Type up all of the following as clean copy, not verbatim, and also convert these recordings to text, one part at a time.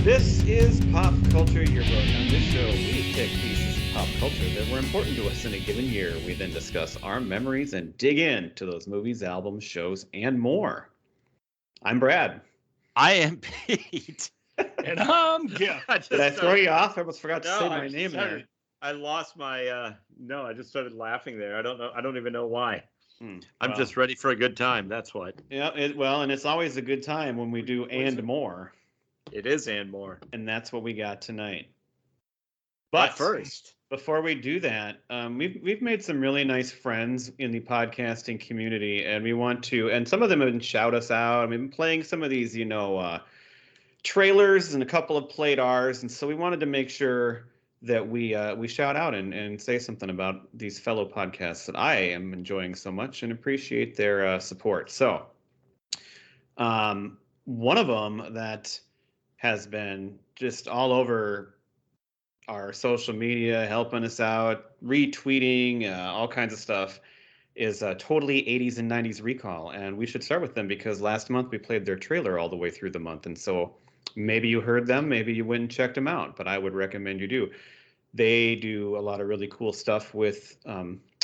This is Pop Culture Yearbook. On this show, we pick pieces of pop culture that were important to us in a given year. We then discuss our memories and dig into those movies, albums, shows, and more. I'm Brad. I am Pete. And I'm Giff. Did I throw you off? I almost forgot to say my name there. I lost my, I just started laughing there. I don't know. I don't even know why. I'm just ready for a good time. That's what. Yeah, and it's always a good time when we do and more. It is and more. And that's what we got tonight. But first, before we do that, we've made some really nice friends in the podcasting community, and we want to, and some of them have been shout us out. We've been playing some of these, trailers, and a couple have played ours, and so we wanted to make sure that we shout out and say something about these fellow podcasts that I am enjoying so much and appreciate their support. So, one of them that has been just all over our social media, helping us out, retweeting, all kinds of stuff, is Totally 80s and 90s Recall. And we should start with them because last month we played their trailer all the way through the month. And so maybe you heard them, maybe you went and checked them out, but I would recommend you do. They do a lot of really cool stuff with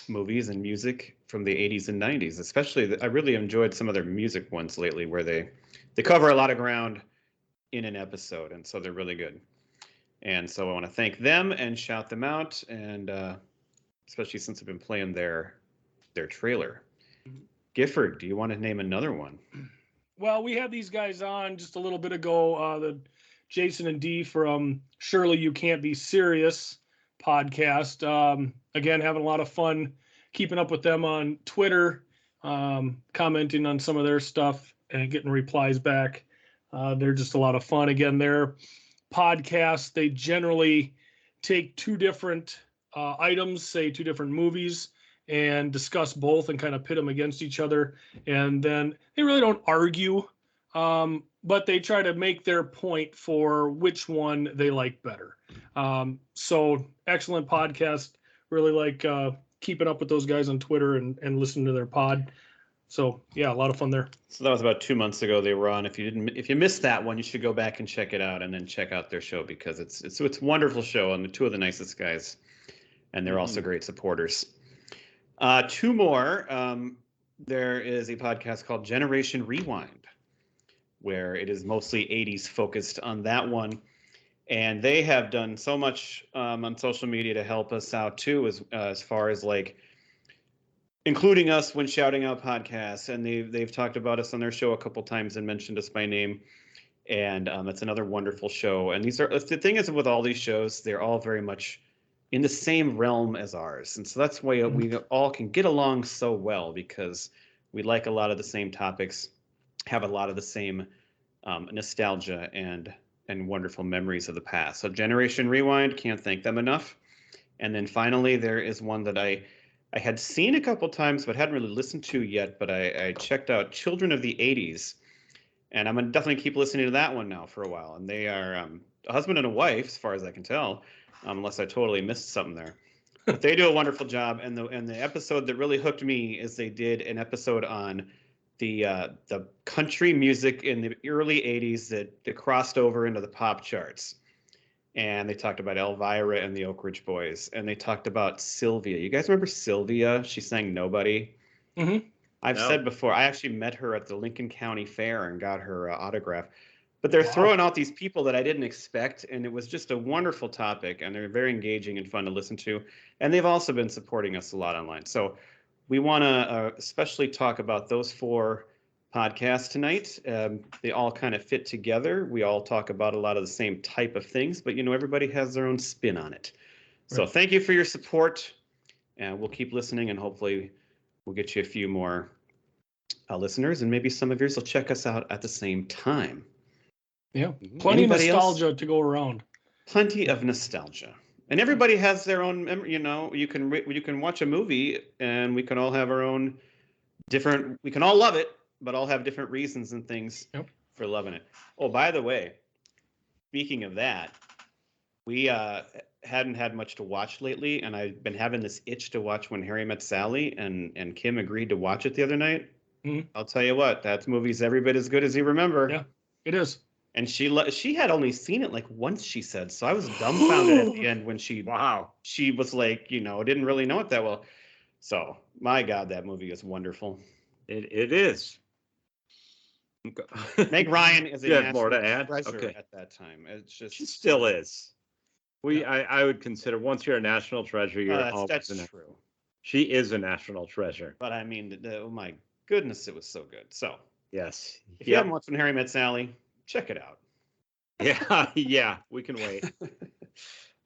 movies and music from the 80s and 90s, especially I really enjoyed some of their music ones lately where they cover a lot of ground in an episode, and so they're really good. And so I want to thank them and shout them out, and especially since I've been playing their trailer. Gifford, do you want to name another one? Well, we had these guys on just a little bit ago, the Jason and Dee from Surely You Can't Be Serious podcast. Again, having a lot of fun keeping up with them on Twitter, commenting on some of their stuff and getting replies back. They're just a lot of fun. Again, their podcasts, they generally take two different items, say two different movies, and discuss both and kind of pit them against each other. And then they really don't argue, but they try to make their point for which one they like better. So excellent podcast. Really like keeping up with those guys on Twitter and listening to their pod. So yeah, a lot of fun there. So that was about 2 months ago they were on. If you missed that one, you should go back and check it out, and then check out their show because it's a wonderful show, and the two of the nicest guys, and they're also great supporters. Two more. There is a podcast called Generation Rewind, where it is mostly 80s focused on that one, and they have done so much on social media to help us out too, as far as like including us when shouting out podcasts, and they've talked about us on their show a couple times and mentioned us by name, and it's another wonderful show. And the thing is with all these shows, they're all very much in the same realm as ours, and so that's why we all can get along so well, because we like a lot of the same topics, have a lot of the same nostalgia and wonderful memories of the past. So Generation Rewind, can't thank them enough. And then finally, there is one that I had seen a couple times but hadn't really listened to yet, but I checked out Children of the 80s, and I'm going to definitely keep listening to that one now for a while. And they are a husband and a wife, as far as I can tell, unless I totally missed something there. But they do a wonderful job, and the episode that really hooked me is they did an episode on the country music in the early 80s that crossed over into the pop charts. And they talked about Elvira and the Oak Ridge Boys, and they talked about Sylvia. You guys remember Sylvia? She sang Nobody. Mm-hmm. I've said before, I actually met her at the Lincoln County Fair and got her autograph. But they're throwing out these people that I didn't expect, and it was just a wonderful topic, and they're very engaging and fun to listen to. And they've also been supporting us a lot online. So we want to especially talk about those four podcasts tonight. They all kind of fit together. We all talk about a lot of the same type of things, but everybody has their own spin on it. So thank you for your support, and we'll keep listening, and hopefully we'll get you a few more listeners, and maybe some of yours will check us out at the same time. Yeah, plenty of nostalgia to go around. Plenty of nostalgia, and everybody has their own. You can watch a movie, and we can all have our own different. We can all love it, but all have different reasons and things for loving it. Oh, by the way, speaking of that, we hadn't had much to watch lately, and I've been having this itch to watch When Harry Met Sally, and Kim agreed to watch it the other night. Mm-hmm. I'll tell you what, that movie's every bit as good as you remember. Yeah, it is. And she had only seen it like once, she said. So I was dumbfounded at the end when she was like, didn't really know it that well. So my God, that movie is wonderful. It is. Meg Ryan is a national treasure okay. at that time. It's just she still is. I would consider once you're a national treasure, you're that's true. She is a national treasure. But I mean, oh my goodness, it was so good. So yes, if you haven't watched When Harry Met Sally, check it out. Yeah, we can wait.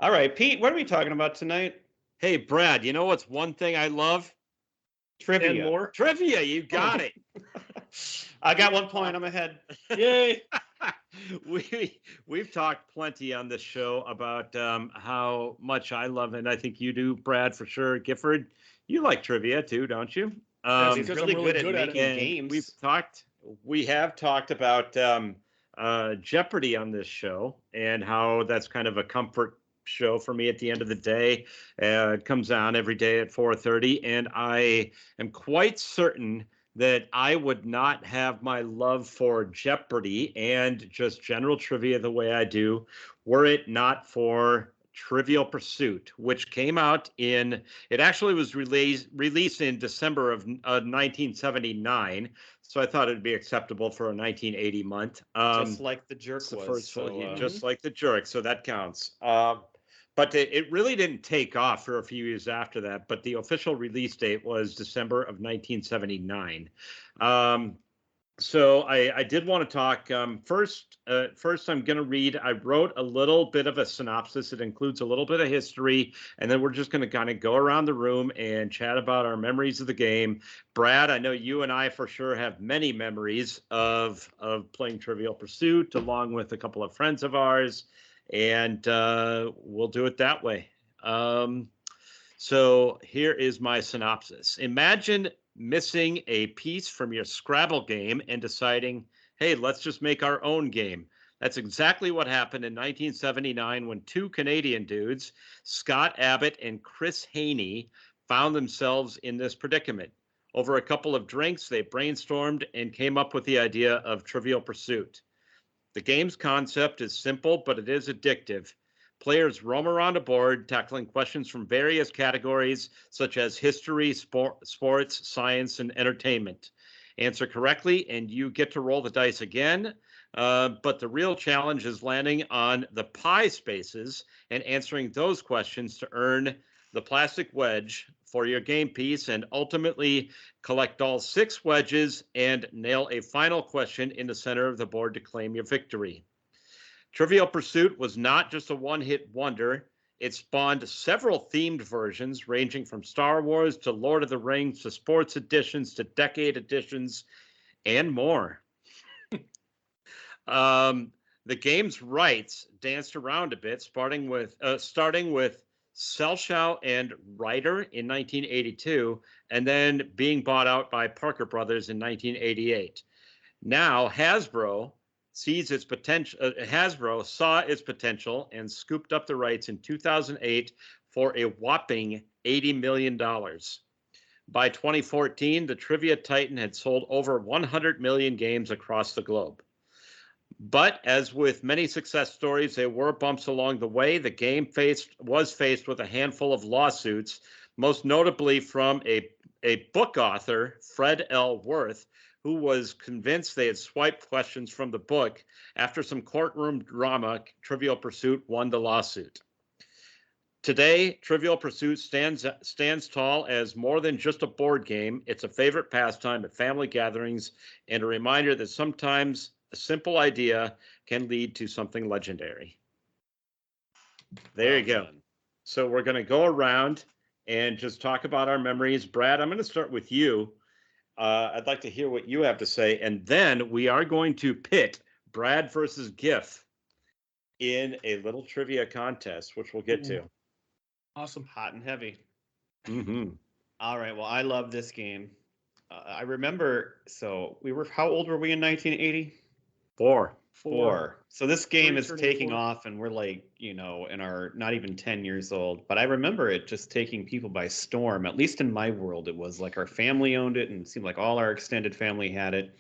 All right, Pete, what are we talking about tonight? Hey, Brad, you know what's one thing I love? Trivia. And more. Trivia, you got it. I got 1 point. I'm ahead. Yay. We've talked plenty on this show about how much I love, and I think you do, Brad, for sure. Gifford, you like trivia too, don't you? He's really good at making games. We have talked about Jeopardy on this show, and how that's kind of a comfort show for me at the end of the day. It comes on every day at 4:30, and I am quite certain that I would not have my love for Jeopardy and just general trivia the way I do were it not for Trivial Pursuit, which came out it actually was released in December of 1979. So I thought it'd be acceptable for a 1980 month. Just like The Jerk was. Just like The Jerk, so that counts. But it really didn't take off for a few years after that. But the official release date was December of 1979. So I did want to talk first. I'm going to read. I wrote a little bit of a synopsis. It includes a little bit of history, and then we're just going to kind of go around the room and chat about our memories of the game. Brad, I know you and I for sure have many memories of playing Trivial Pursuit, along with a couple of friends of ours, and we'll do it that way. So here is my synopsis. Imagine missing a piece from your Scrabble game and deciding, hey, let's just make our own game. That's exactly what happened in 1979 when two Canadian dudes, Scott Abbott and Chris Haney, found themselves in this predicament. Over a couple of drinks, they brainstormed and came up with the idea of Trivial Pursuit. The game's concept is simple, but it is addictive. Players roam around a board, tackling questions from various categories, such as history, sports, science, and entertainment. Answer correctly, and you get to roll the dice again. But the real challenge is landing on the pie spaces and answering those questions to earn the plastic wedge for your game piece, and ultimately collect all 6 wedges and nail a final question in the center of the board to claim your victory. Trivial Pursuit was not just a one-hit wonder. It spawned several themed versions, ranging from Star Wars to Lord of the Rings to sports editions to decade editions and more. The game's rights danced around a bit, starting with Selshaw and Ryder in 1982, and then being bought out by Parker Brothers in 1988. Now Hasbro saw its potential and scooped up the rights in 2008 for a whopping $80 million. By 2014, the Trivia Titan had sold over 100 million games across the globe. But as with many success stories, there were bumps along the way. The game was faced with a handful of lawsuits, most notably from a book author, Fred L. Worth, who was convinced they had swiped questions from the book. After some courtroom drama, Trivial Pursuit won the lawsuit. Today, Trivial Pursuit stands tall as more than just a board game. It's a favorite pastime at family gatherings and a reminder that sometimes a simple idea can lead to something legendary. There you go. So we're going to go around and just talk about our memories. Brad, I'm going to start with you. I'd like to hear what you have to say. And then we are going to pit Brad versus Giff in a little trivia contest, which we'll get to. Awesome. Hot and heavy. Mm-hmm. All right. Well, I love this game. I remember, how old were we in 1980? Four. So this game is taking off, and we're like, in our not even 10 years old. But I remember it just taking people by storm. At least in my world, it was like our family owned it, and it seemed like all our extended family had it.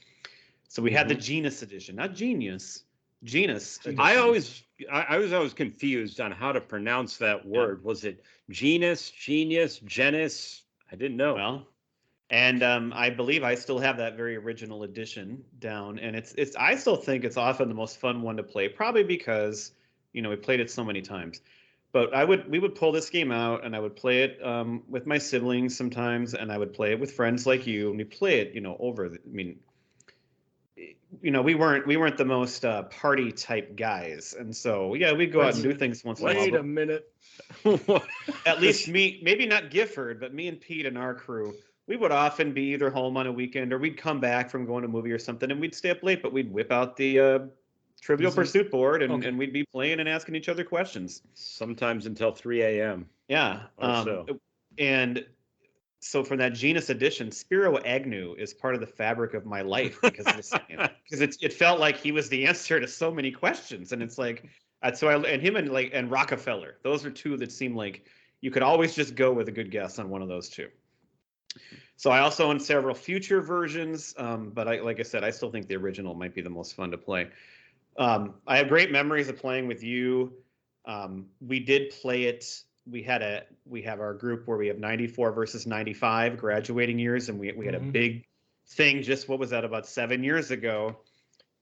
So we had the Genius edition, not Genius, Genus. I was always confused on how to pronounce that word. Yeah. Was it genus, genius, genus? I didn't know. Well, and I believe I still have that very original edition down, and it's I still think it's often the most fun one to play, probably because we played it so many times. But we would pull this game out, and I would play it with my siblings sometimes, and I would play it with friends like you, and we play it, we weren't the most party type guys, and so we'd go out and do things once in a while. Wait a minute. At least me, maybe not Gifford, but me and Pete and our crew, we would often be either home on a weekend or we'd come back from going to a movie or something, and we'd stay up late, but we'd whip out the Trivial Pursuit board and we'd be playing and asking each other questions. Sometimes until 3 a.m. Yeah. And so from that Genus edition, Spiro Agnew is part of the fabric of my life because it felt like he was the answer to so many questions. And it's like, and Rockefeller, those are two that seem like you could always just go with a good guess on one of those two. So I also own several future versions, but like I said, I still think the original might be the most fun to play. I have great memories of playing with you. We did play it. We have our group where we have 94 versus 95 graduating years, and we had a big thing. Just what was that, about 7 years ago?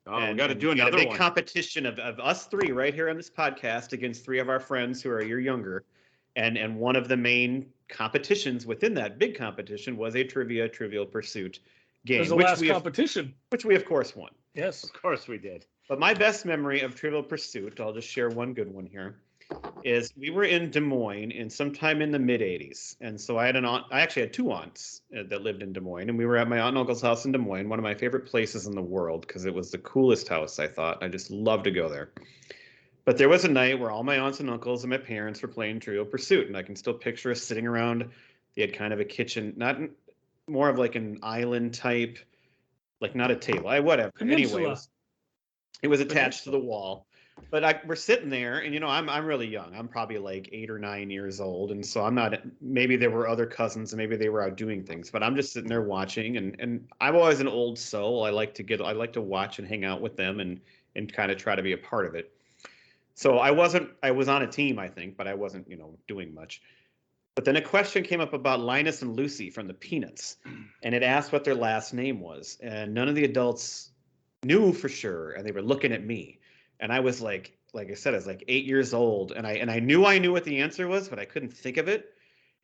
Oh, and we got to do another big competition of us three right here on this podcast against three of our friends who are a year younger, and one of the main competitions within that big competition was a Trivial Pursuit game. It was the last competition, which we of course won. Yes, of course we did. But my best memory of Trivial Pursuit, I'll just share one good one here, is we were in Des Moines in sometime in the mid 80s. And so I actually had two aunts that lived in Des Moines, and we were at my aunt and uncle's house in Des Moines, one of my favorite places in the world because it was the coolest house, I thought. I just loved to go there. But there was a night where all my aunts and uncles and my parents were playing Trivial Pursuit, and I can still picture us sitting around. They had kind of a kitchen, not more of like an island type, like not a table, whatever. Anyway, it was attached to the wall. But we're sitting there, and I'm really young. I'm probably like 8 or 9 years old, and so I'm not. Maybe there were other cousins, and maybe they were out doing things. But I'm just sitting there watching, and I'm always an old soul. I like to watch and hang out with them, and kind of try to be a part of it. So I was on a team, I think, but I wasn't doing much. But then a question came up about Linus and Lucy from the Peanuts, and it asked what their last name was, and none of the adults knew for sure, and they were looking at me. And I was like I said, I was like 8 years old, and I knew what the answer was, but I couldn't think of it.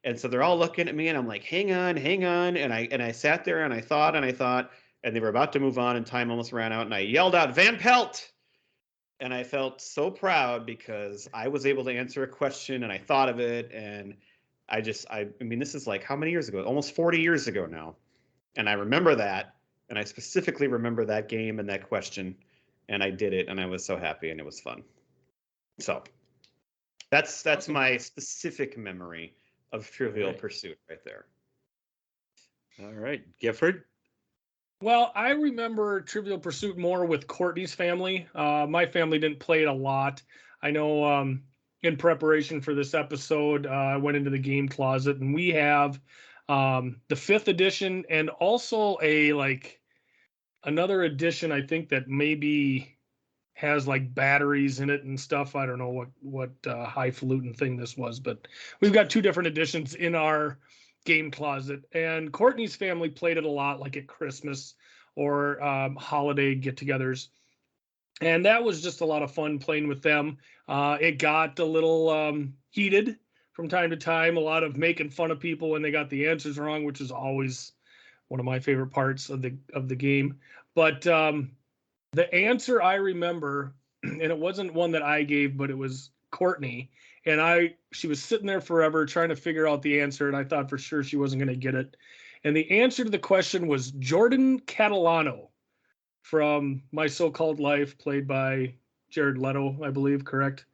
And so they're all looking at me, and I'm like, hang on. And I sat there and I thought, and they were about to move on, and time almost ran out, and I yelled out, Van Pelt. And I felt so proud because I was able to answer a question, and I thought of it. And I mean, this is like how many years ago? Almost 40 years ago now. And I remember that. And I specifically remember that game and that question. And I did it, and I was so happy, and it was fun. So that's awesome. My specific memory of Trivial Pursuit right there. All right, Gifford? Well, I remember Trivial Pursuit more with Courtney's family. My family didn't play it a lot. I know in preparation for this episode, I went into the game closet, and we have the 5th edition and also another edition, I think, that maybe has like batteries in it and stuff. I don't know what highfalutin thing this was, but we've got 2 different editions in our game closet. And Courtney's family played it a lot, like at Christmas or holiday get-togethers. And that was just a lot of fun playing with them. It got a little heated from time to time, a lot of making fun of people when they got the answers wrong, which is always one of my favorite parts of the game. But the answer I remember, and it wasn't one that I gave, but it was Courtney, and she was sitting there forever trying to figure out the answer, and I thought for sure she wasn't going to get it. And the answer to the question was Jordan Catalano from My So-Called Life, played by Jared Leto, I believe, correct?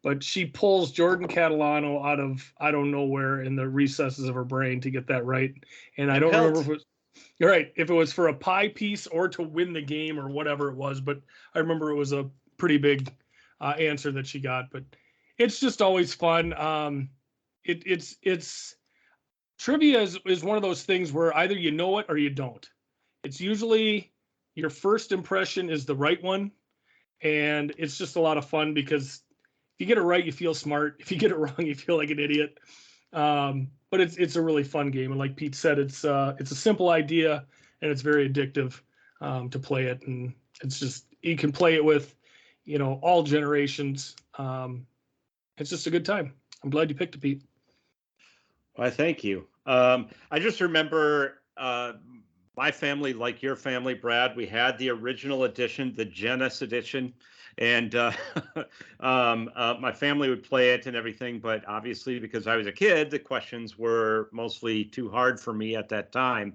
But she pulls Jordan Catalano out of I don't know where in the recesses of her brain to get that right. And I don't remember if it was, you're right, if it was for a pie piece or to win the game or whatever it was, but I remember it was a pretty big answer that she got. But it's just always fun. It's trivia is one of those things where either you know it or you don't. It's usually your first impression is the right one, and it's just a lot of fun because if you get it right, you feel smart. If you get it wrong, you feel like an idiot. But it's a really fun game, and like Pete said, it's a simple idea and it's very addictive to play it, and it's just you can play it with, all generations. It's just a good time. I'm glad you picked it, Pete. Why, thank you. I just remember my family, like your family, Brad, we had the original edition, the Genesis edition, and my family would play it and everything. But obviously, because I was a kid, the questions were mostly too hard for me at that time.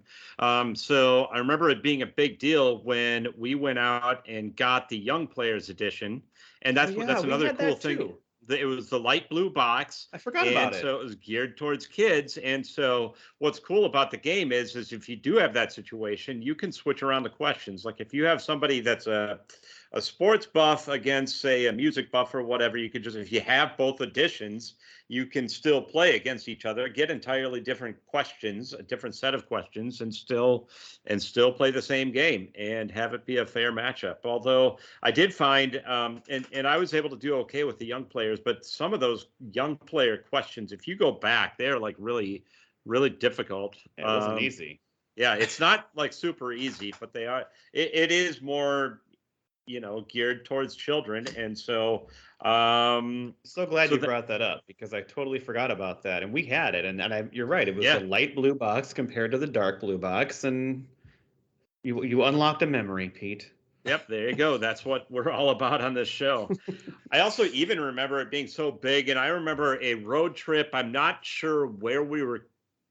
So I remember it being a big deal when we went out and got the Young Players edition, and that's another cool thing. Too. It was the light blue box. I forgot about it. And so it was geared towards kids. And so what's cool about the game is if you do have that situation, you can switch around the questions. Like if you have somebody that's a sports buff against, say, a music buff or whatever, you could just, if you have both editions, you can still play against each other, get entirely different questions, a different set of questions, and still play the same game and have it be a fair matchup. Although I did find, and I was able to do okay with the young players, but some of those young player questions, if you go back, they're like really, really difficult. It wasn't easy. Yeah, it's not like super easy, but they are. It is more, geared towards children, and so so glad you brought that up because I totally forgot about that, and we had it, and you're right, it was a light blue box compared to the dark blue box, and you unlocked a memory, Pete. Yep, there you go. That's what we're all about on this show. I also even remember it being so big, and I remember a road trip. I'm not sure where we were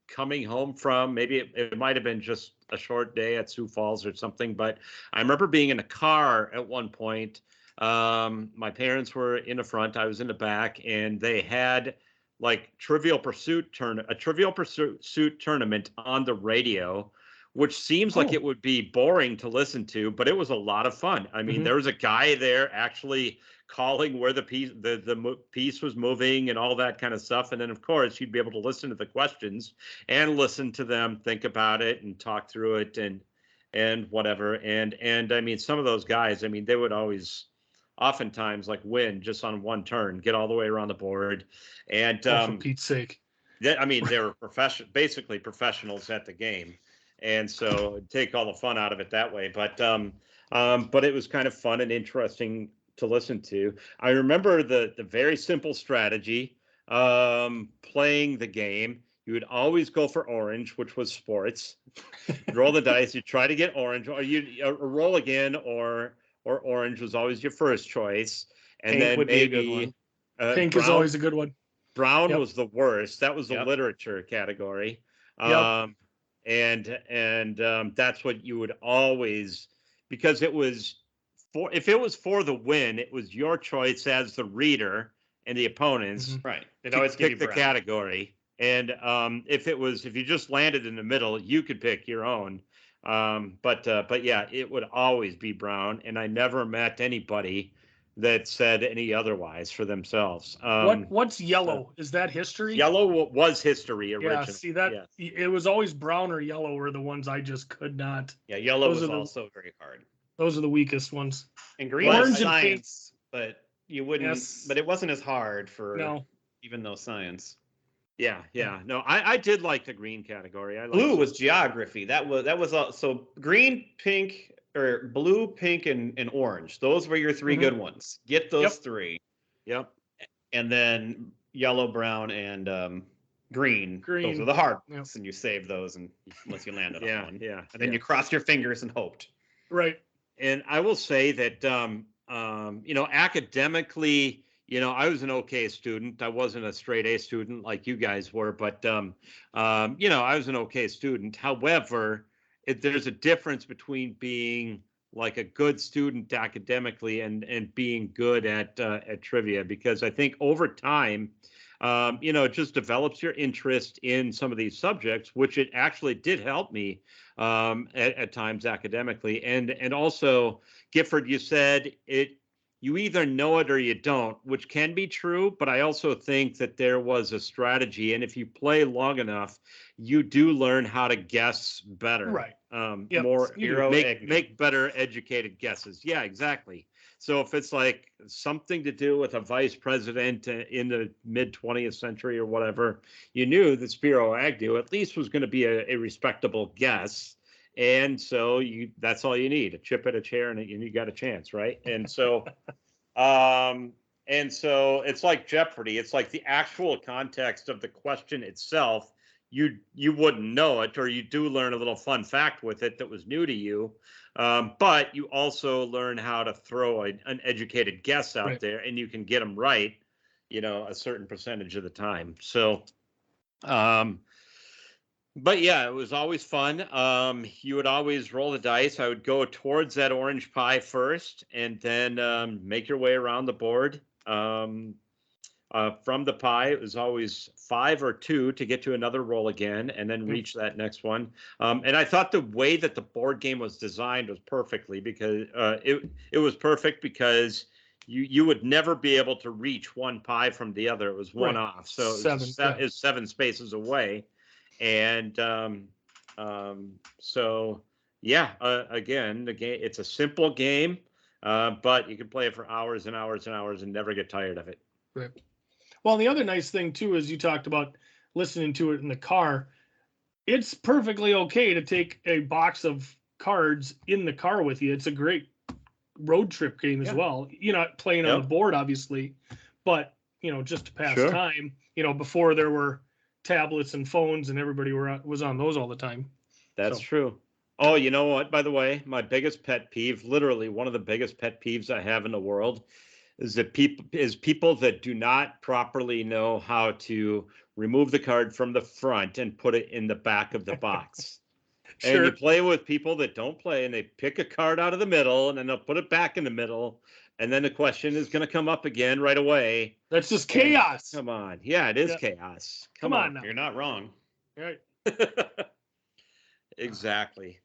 coming home from. Maybe it might have been just a short day at Sioux Falls or something, but I remember being in a car at one point. My parents were in the front, I was in the back, and they had like a Trivial Pursuit tournament on the radio, which seems like it would be boring to listen to, but it was a lot of fun. I mean, there was a guy there actually calling where the piece was moving and all that kind of stuff. And then, of course, you'd be able to listen to the questions and listen to them, think about it, and talk through it and whatever. And I mean, some of those guys, I mean, they would oftentimes like win just on one turn, get all the way around the board. And for Pete's sake, I mean, they were basically professionals at the game. And so take all the fun out of it that way. But it was kind of fun and interesting to listen to. I remember the very simple strategy, playing the game. You would always go for orange, which was sports. You'd roll the dice. You try to get orange, or you roll again, or orange was always your first choice. And Pink then would maybe be a good one. Pink is always a good one. Brown was the worst. That was the literature category. And that's what you would always, because it was if it was for the win, it was your choice as the reader and the opponents. Right. It always pick the category. And if you just landed in the middle, you could pick your own. But yeah, it would always be brown. And I never met anybody that said any otherwise for themselves. What's yellow? Is that history? Yellow was history originally. Yeah, see that it was always brown or yellow were the ones I just could not. Yeah, yellow was also very hard. Those are the weakest ones. And green was science, but you wouldn't. Yes. But it wasn't as hard for even though science. Yeah. No, I did like the green category. Blue was geography. That was so green, pink, or blue, pink, and orange. Those were your three good ones. Get those three. Yep. And then yellow, brown, and green. Those are the hard ones, and you save those unless you landed on one. Yeah. And then you crossed your fingers and hoped. Right. And I will say that academically, I was an okay student. I wasn't a straight A student like you guys were, but I was an okay student. However, there's a difference between being like a good student academically and being good at trivia, because I think over time, it just develops your interest in some of these subjects, which it actually did help me at times academically. And also, Gifford, you said you either know it or you don't, which can be true, but I also think that there was a strategy. And if you play long enough, you do learn how to guess better. Right. Make better educated guesses. Yeah, exactly. So if it's like something to do with a vice president in the mid 20th century or whatever, you knew that Spiro Agnew at least was going to be a respectable guess. And so that's all you need, a chip at a chair and you got a chance, right? And so it's like Jeopardy. It's like the actual context of the question itself. You wouldn't know it, or you do learn a little fun fact with it that was new to you. But you also learn how to throw an educated guess out there, and you can get them right, a certain percentage of the time. So, but yeah, it was always fun. You would always roll the dice. I would go towards that orange pie first, and then make your way around the board. From the pie, it was always 5 or 2 to get to another roll again, and then reach that next one. And I thought the way that the board game was designed was perfectly because it was perfect because you would never be able to reach one pie from the other. It was one off, so it was 7 spaces away. And so yeah, again, the game, it's a simple game, but you can play it for hours and hours and hours and never get tired of it. Right. Well, the other nice thing too is you talked about listening to it in the car. It's perfectly okay to take a box of cards in the car with you. It's a great road trip game as well. You're not playing on the board, obviously, but just to pass time. Before there were tablets and phones, and everybody was on those all the time. That's true. Oh, you know what? By the way, my biggest pet peeve, literally one of the biggest pet peeves I have in the world, is that people that do not properly know how to remove the card from the front and put it in the back of the box. And you play with people that don't play, and they pick a card out of the middle, and then they'll put it back in the middle, and then the question is going to come up again right away. That's just chaos. Come on. Yeah, it is chaos. Come on now. You're not wrong. Right. Exactly.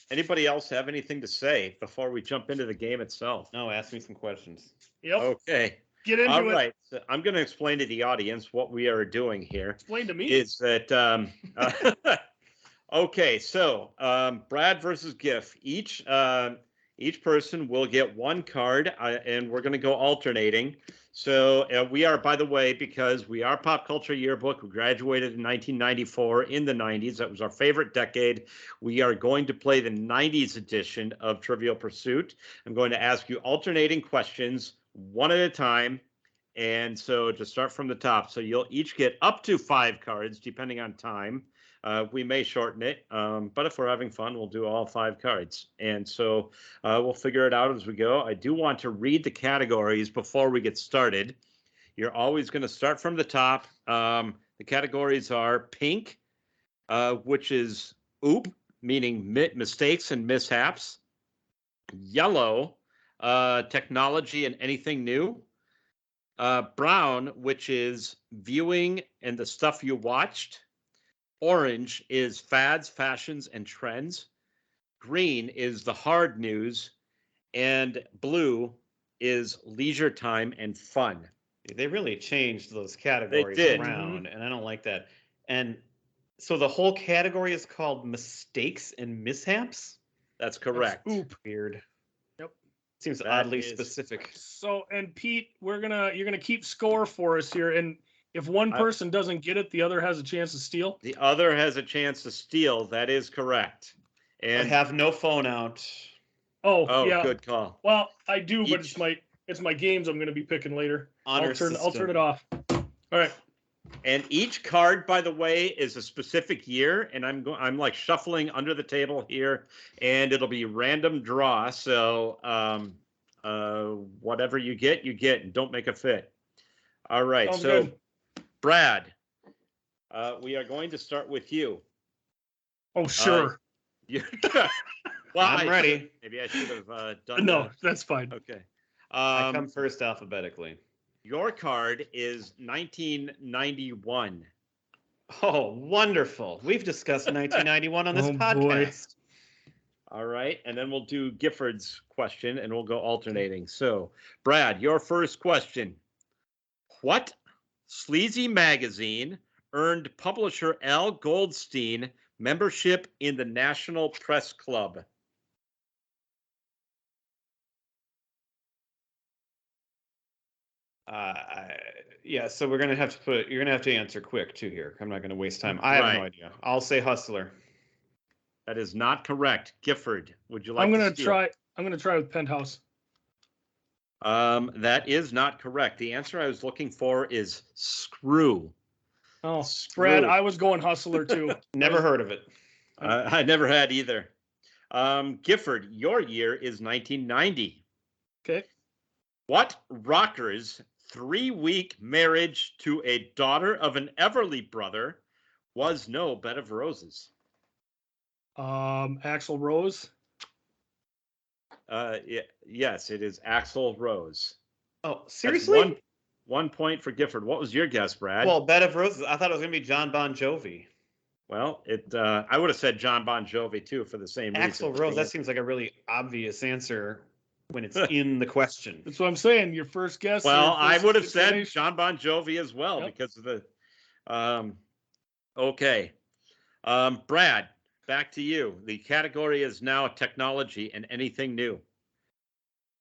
Anybody else have anything to say before we jump into the game itself? No, ask me some questions. Yep. Okay. Get into it. All right. So I'm going to explain to the audience what we are doing here. Explain to me. Is that okay? So Brad versus Giff. Each person will get one card, and we're going to go alternating. So we are, by the way, because we are Pop Culture Yearbook, we graduated in 1994 in the 90s. That was our favorite decade. We are going to play the 90s edition of Trivial Pursuit. I'm going to ask you alternating questions one at a time. And so to start from the top, so you'll each get up to 5 cards, depending on time. We may shorten it, but if we're having fun, we'll do all 5 cards. And so we'll figure it out as we go. I do want to read the categories before we get started. You're always going to start from the top. The categories are pink, which is oop, meaning mistakes and mishaps. Yellow, technology and anything new. Brown, which is viewing and the stuff you watched. Orange is fads, fashions, and trends. Green is the hard news. And blue is leisure time and fun. They really changed those categories around, and I don't like that. And so the whole category is called mistakes and mishaps? That's correct. That's weird. Yep. Seems oddly specific. So, and Pete, you're gonna keep score for us here, and if one person doesn't get it, the other has a chance to steal? The other has a chance to steal. That is correct. And I have no phone out. Oh, yeah. Good call. Well, I do, but it's my games I'm going to be picking later. I'll turn it off. All right. And each card, by the way, is a specific year, and I'm like shuffling under the table here, and it'll be random draw. So whatever you get, and don't make a fit. All right. Sounds good. Brad, we are going to start with you. Oh, sure. Well, I'm ready. Maybe I should have done No, that's fine. Okay. I come first alphabetically. Your card is 1991. Oh, wonderful. We've discussed 1991 on this podcast. Boy. All right. And then we'll do Gifford's question, and we'll go alternating. So, Brad, your first question. What sleazy magazine earned publisher Al Goldstein membership in the National Press Club? Yeah, so we're gonna have to put. You're gonna have to answer quick too here. I'm not gonna waste time. I have no Right. idea. I'll say Hustler. That is not correct. Gifford, would you like I'm to gonna steal? try. I'm gonna try with Penthouse. That is not correct. The answer I was looking for is Screw. Oh, Screw. Brad, I was going Hustler too. Never heard of it. I never had either. Gifford, your year is 1990. Okay. What rocker's 3-week marriage to a daughter of an Everly brother was no bed of roses? Axl Rose. Yes, it is Axl Rose. Oh, That's seriously? one point for Gifford. What was your guess, Brad? Well, Bed of Roses. I thought it was gonna be John Bon Jovi. Well, I would have said John Bon Jovi too for the same reason. Axl Rose. That seems like a really obvious answer when it's in the question. That's what I'm saying. Your first guess. or Well, your I first would have said inclination. John Bon Jovi as well Yep. because of the. Okay, Brad, back to you. The category is now technology and anything new.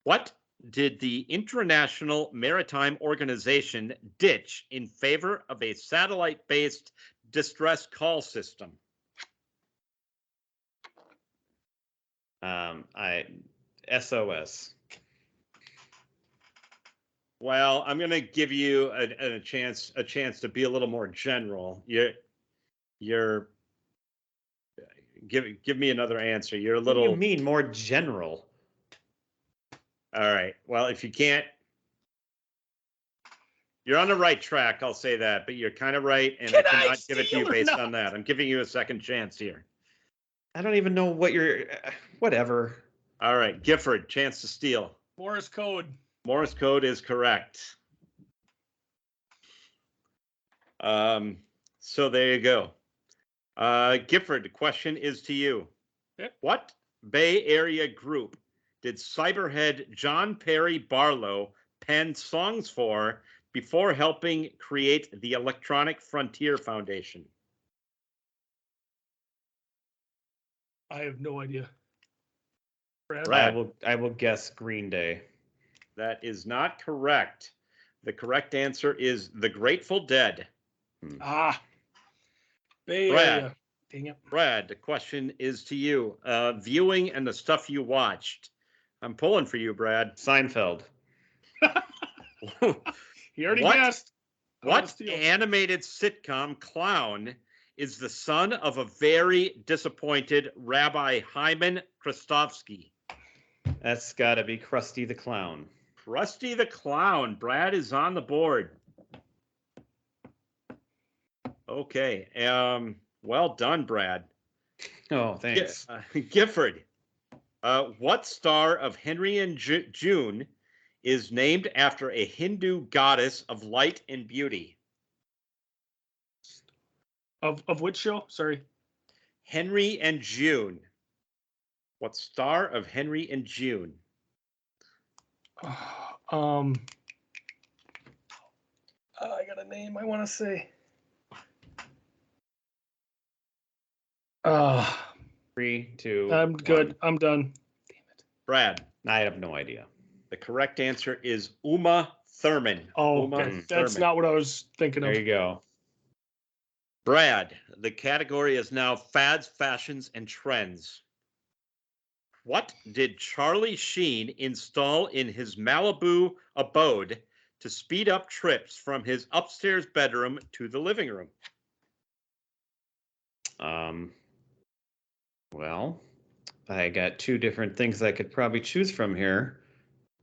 What did the International Maritime Organization ditch in favor of a satellite-based distress call system? SOS. Well, I'm going to give you a chance to be a little more general. You're give me another answer. You're a What do little. you mean more general? All right. Well, if you can't, you're on the right track. I'll say that, but you're kind of right, and I cannot give it to you based on that. I'm giving you a second chance here. I don't even know what you're. Whatever. All right, Gifford, chance to steal. Morse code. Morse code is correct. So there you go. Gifford, the question is to you. Yep. What Bay Area group did cyberhead John Perry Barlow pen songs for before helping create the Electronic Frontier Foundation? I have no idea. Brad? Brad. I will guess Green Day. That is not correct. The correct answer is the Grateful Dead. Ah. Bay Brad. Area. Dang it. Brad, the question is to you. Viewing and the stuff you watched. I'm pulling for you, Brad. Seinfeld. He already What? guessed. What animated sitcom clown is the son of a very disappointed Rabbi Hyman Krastovsky? That's got to be Krusty the Clown. Krusty the Clown. Brad is on the board. Okay. Well done, Brad. Oh, thanks. Gifford. What star of Henry and June is named after a Hindu goddess of light and beauty? Of which show? Sorry. Henry and June. What star of Henry and June? I got a name I want to say. 3, 2. I'm good. 1. I'm done. Damn it. Brad. I have no idea. The correct answer is Uma Thurman. Oh, Uma okay. That's Thurman. not what I was thinking of. There you go. Brad, the category is now fads, fashions, and trends. What did Charlie Sheen install in his Malibu abode to speed up trips from his upstairs bedroom to the living room? Well, I got 2 different things I could probably choose from here.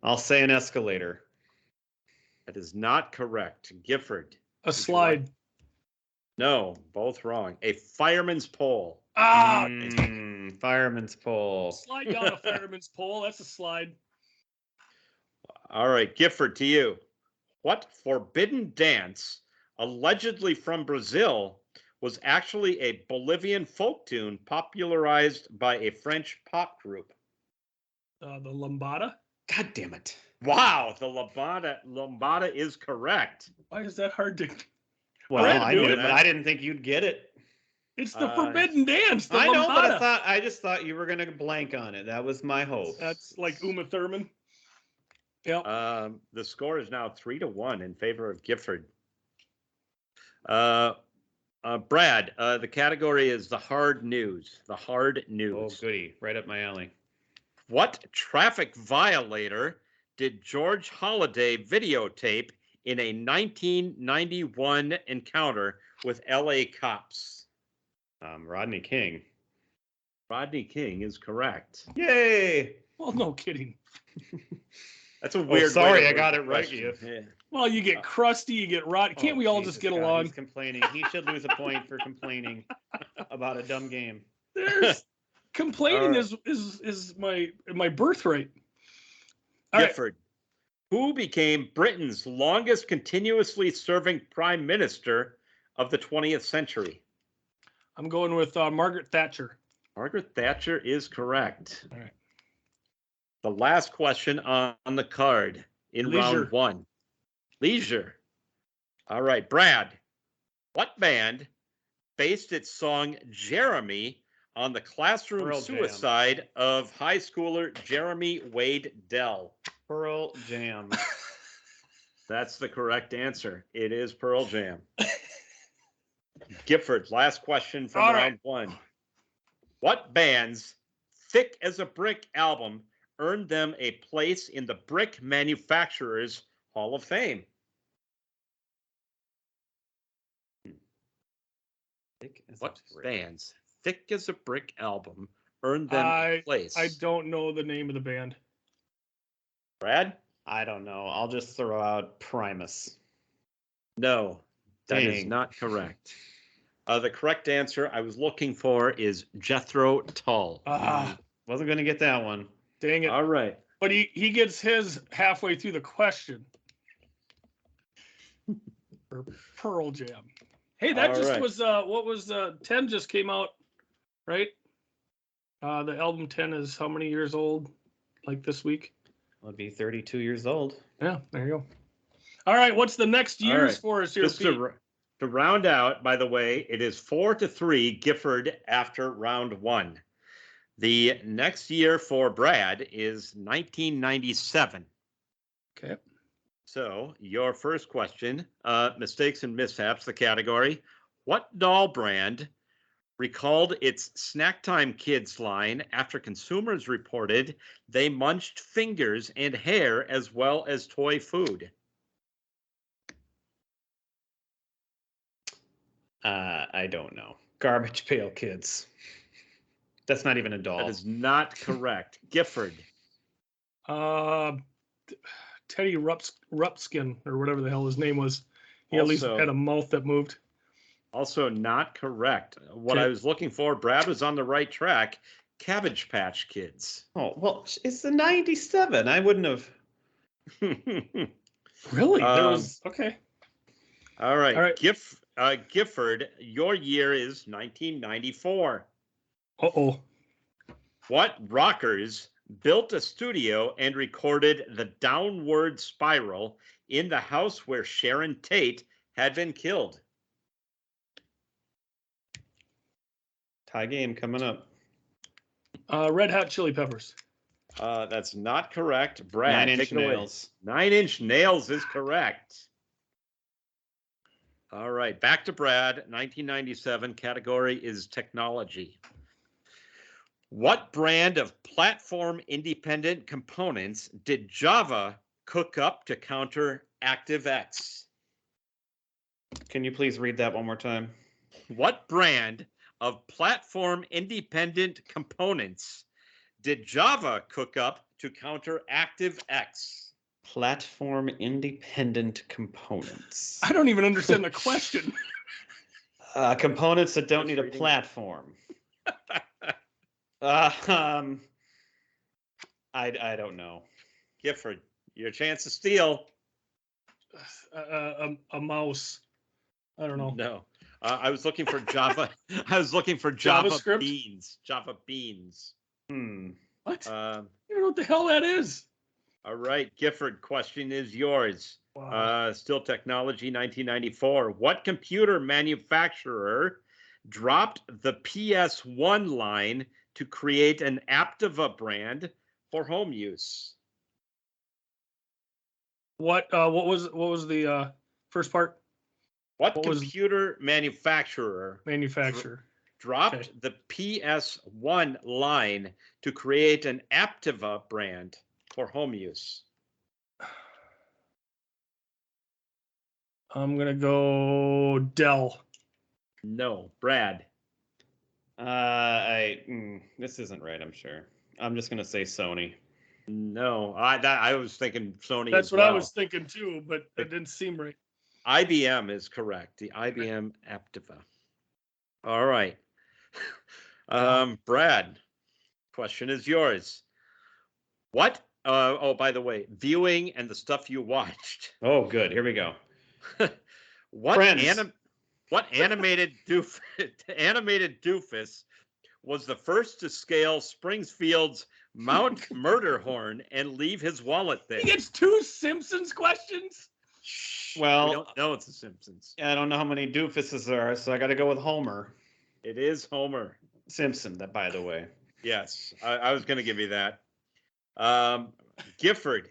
I'll say an escalator. That is not correct. Gifford. A slide. No, both wrong. A fireman's pole. Fireman's pole. Slide down a fireman's pole. That's a slide. All right, Gifford, to you. What forbidden dance, allegedly from Brazil, was actually a Bolivian folk tune popularized by a French pop group? The lambada. God damn it. Wow, the lambada is correct. Why is that hard to? Well, Brad I knew knew it. it, but I didn't think you'd get it. It's the forbidden dance. The I know, but lambada. I just thought you were gonna blank on it. That was my hope. That's like Uma Thurman. Yep. The score is now 3-1 in favor of Gifford. Brad, the category is the hard news. The hard Oh, news. goody. Right up my alley. What traffic violator did George Holliday videotape in a 1991 encounter with LA cops? Rodney King. Rodney King is correct. Yay! Well, no kidding. That's a weird. Sorry, way to I word got the it right, question. Giff. Yeah. Well, you get crusty, you get rotten. Can't we all just get along? He's complaining. He should lose a point for complaining about a dumb game. There's complaining All right. is my birthright. All right. Gifford, who became Britain's longest continuously serving prime minister of the 20th century? I'm going with Margaret Thatcher. Margaret Thatcher is correct. All right. The last question on the card in Leisure. round one. Leisure. All right, Brad. What band based its song Jeremy on the classroom Pearl Jam. suicide of high schooler Jeremy Wade Dell? Pearl Jam. That's the correct answer. It is Pearl Jam. Gifford, last question from All round one. What band's Thick as a Brick album earned them a place in the Brick Manufacturers Hall of Fame? What band's Thick as a Brick album earned them a place? I don't know the name of the band. Brad? I don't know. I'll just throw out Primus. No, that is Dang. not correct. The correct answer I was looking for is Jethro Tull. Wasn't going to get that one. Dang it. All right. But he gets his halfway through the question. For Pearl Jam. Hey, that All just right. was what was 10 just came out, right? The album 10 is how many years old? Like this week? I'll be 32 years old. Yeah, there you go. All right, what's the next All years right. for us here, Just Pete? to round out, by the way, it is 4-3 Gifford after round one. The next year for Brad is 1997. Okay. So your first question, mistakes and mishaps, the category. What doll brand recalled its Snack Time Kids line after consumers reported they munched fingers and hair as well as toy food? I don't know. Garbage Pail Kids. That's not even a doll. That is not correct. Gifford. Teddy Rupskin or whatever the hell his name was. He at least Also- had a mouth that moved. Also not correct. What Okay. I was looking for, Brad was on the right track. Cabbage Patch Kids. Oh, well, it's the 97. I wouldn't have. Really? There Um, was okay. All right. All right. Gifford, your year is 1994. Uh-oh. What rockers built a studio and recorded the Downward Spiral in the house where Sharon Tate had been killed? Tie game coming up. Red Hot Chili Peppers. That's not correct. Brad, 9 Inch take it away. Nails. 9 Inch Nails is correct. All right, back to Brad. 1997 category is technology. What brand of platform independent components did Java cook up to counter ActiveX? Can you please read that one more time? What brand of platform independent components did Java cook up to counter ActiveX? Platform independent components. I don't even understand the question. Components that don't Just need a reading. platform. I don't know. Gifford, your chance to steal. A mouse. I don't know. No. I was looking for Java. I was looking for Java JavaScript? beans. Java beans. What? Um, You don't know what the hell that is. all right, Gifford, question is yours. Wow. Still technology, 1994. What computer manufacturer dropped the PS1 line to create an Aptiva brand for home use? What was the first part? What What was- computer manufacturer Manufacturer. dropped Okay. the PS1 line to create an Aptiva brand for home use? I'm gonna go Dell. No, Brad. This isn't right. I'm sure. I'm just gonna say Sony. No, I was thinking Sony. That's as what I well. was thinking too, but it didn't seem right. IBM is correct. The IBM Aptiva. All right. Brad, question is yours. What? Oh, by the way, viewing and the stuff you watched. Oh, good. Here we go. What Friends. What animated doofus was the first to scale Springfield's Mount Murderhorn and leave his wallet there? He gets 2 Simpsons questions. We Well, don't know it's The Simpsons. I don't know how many doofuses there are, so I got to go with Homer It is Homer. Simpson. That, by the way. Yes, I was going to give you that. Gifford,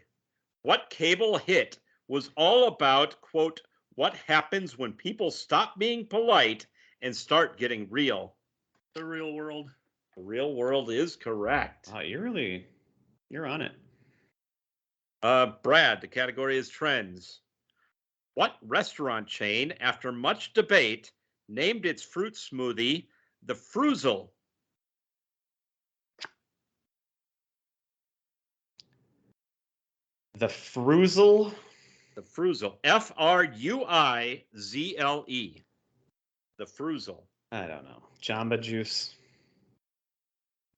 what cable hit was all about, quote, what happens when people stop being polite and start getting real? The Real World. The Real World is correct. Wow, you're on it. Brad, the category is trends. What restaurant chain, after much debate, named its fruit smoothie the Fruzel? The Fruzel. The Fruzel. Fruizle. The Fruzel. I don't know. Jamba Juice.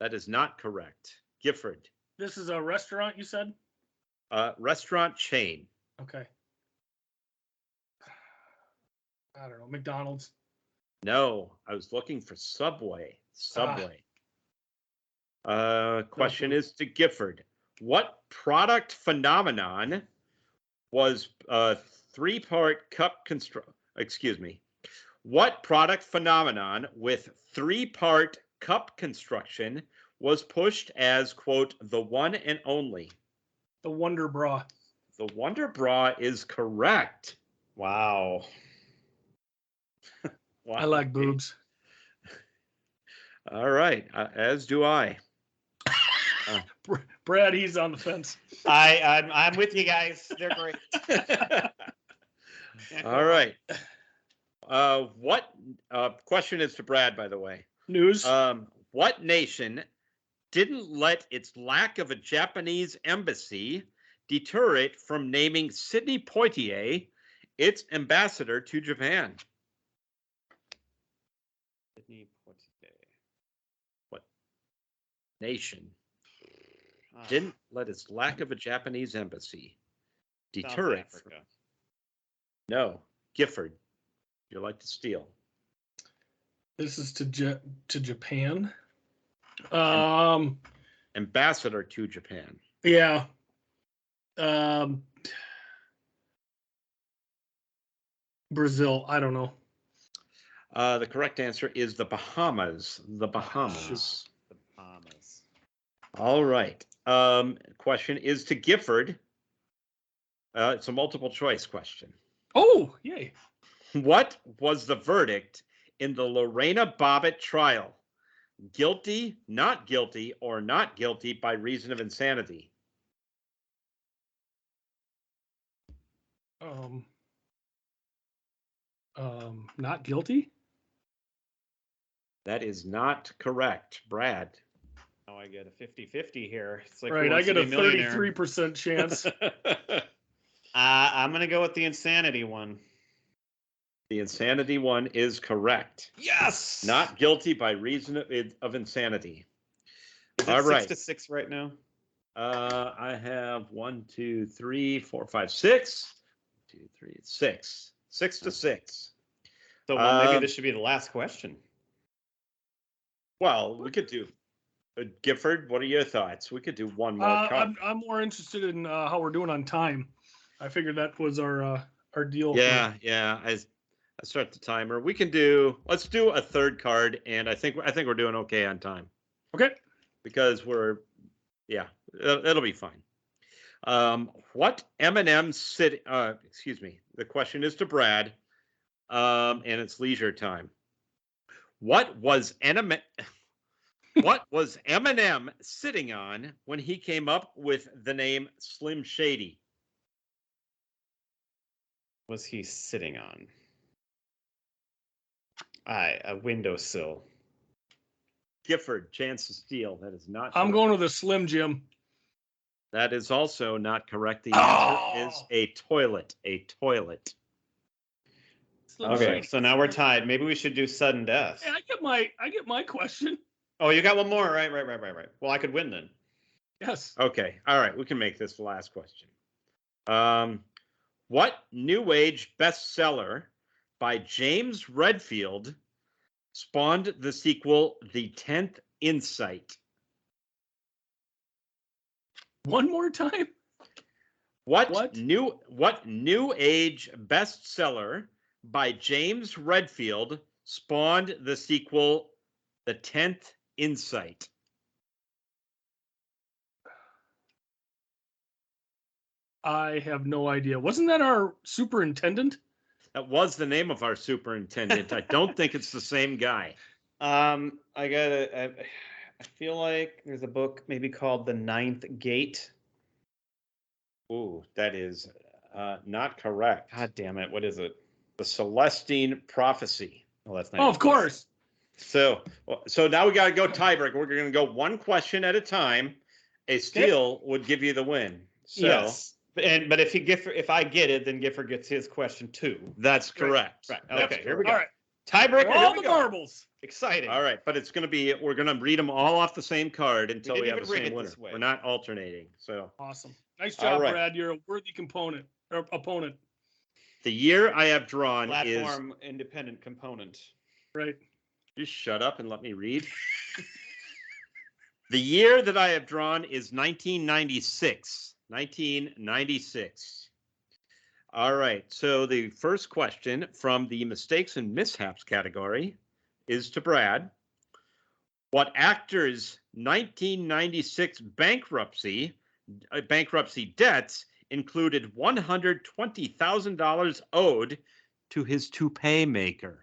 That is not correct. Gifford. This is a restaurant, you said? Restaurant chain. Okay. I don't know. McDonald's. No, I was looking for Subway. Subway. Question is to Gifford. What product phenomenon was a 3-part cup What product phenomenon with 3-part cup construction was pushed as, quote, the one and only? The Wonder Bra. The Wonder Bra is correct. Wow. Wow. I like boobs. All right, as do I. Brad, he's on the fence. I'm with you guys. They're great. All right. What question is to Brad, by the way? News. What nation didn't let its lack of a Japanese embassy deter it from naming Sidney Poitier its ambassador to Japan? What nation didn't let its lack of a Japanese embassy deter it? No, Gifford. You like to steal. This is to Japan. Ambassador to Japan. Yeah. Brazil. I don't know. The correct answer is the Bahamas. The Bahamas. The Bahamas. All right. Question is to Gifford. It's a multiple choice question. Oh, yay. What was the verdict in the Lorena Bobbitt trial? Guilty, not guilty, or not guilty by reason of insanity? Not guilty? That is not correct, Brad. Now I get a 50-50 here. It's like Right, Who I Wants to get a Be Millionaire? 33% chance. I'm gonna go with the insanity one. The insanity one is correct. Yes. Not guilty by reason of insanity. Is it All right. 6-6 right now? I have 1, 2, 3, 4, 5, 6. 2, 3, 6. 6-6. So maybe this should be the last question. Well, we could do. Gifford, what are your thoughts? We could do one more. I'm more interested in how we're doing on time. I figured that was our deal. Yeah. I start the timer. We can let's do a third card, and I think we're doing okay on time. Okay. Because it'll be fine. What M&M city? Excuse me. The question is to Brad, and it's leisure time. What was Eminem sitting on when he came up with the name Slim Shady? Was he sitting on? A windowsill. Gifford, chance to steal. That is not. I'm correct. going with a Slim Jim. That is also not correct. The answer is a toilet. A toilet. Slim Okay, Shady. so now we're tied. Maybe we should do sudden death. Hey, I get my question. Oh, you got one more. Right. Well, I could win then. Yes. Okay. All right. We can make this the last question. What new age bestseller by James Redfield spawned the sequel, The 10th Insight? One more time. What new age bestseller by James Redfield spawned the sequel, The 10th Insight? I have no idea. Wasn't that our superintendent? That was the name of our superintendent. I don't think it's the same guy. I feel like there's a book maybe called The Ninth Gate. Ooh, that is not correct. God damn it! What is it? The Celestine Prophecy. Oh, that's not. Oh, of course. So now we got to go tiebreak. We're going to go one question at a time. A steal would give you the win. So, yes. But if I get it, then Gifford gets his question too. That's correct. Right. That's Okay. Here we go. All right. Tiebreaker. All the marbles. Exciting. All right, but it's going to be, we're going to read them all off the same card until we have the same winner. Way. We're not alternating. So awesome. Nice job, right. Brad. You're a worthy opponent. The year I have drawn platform independent component. Right. Just shut up and let me read. The year that I have drawn is 1996. 1996. All right. So the first question from the mistakes and mishaps category is to Brad. What actor's 1996 bankruptcy debts included $120,000 owed to his toupee maker?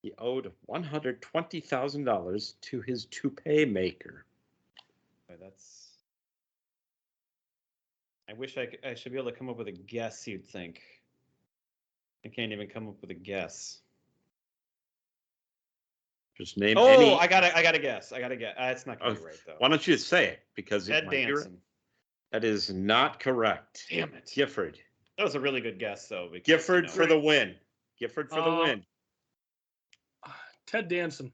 He owed $120,000 to his toupee maker. I wish I should be able to come up with a guess. You'd think. I can't even come up with a guess. Just name. Oh, I got a guess. It's not gonna be right though. Why don't you say it? Because Ted Danson. That is not correct. Damn it, Gifford. That was a really good guess though. Because, Gifford for the win. Gifford for the win. Ted Danson.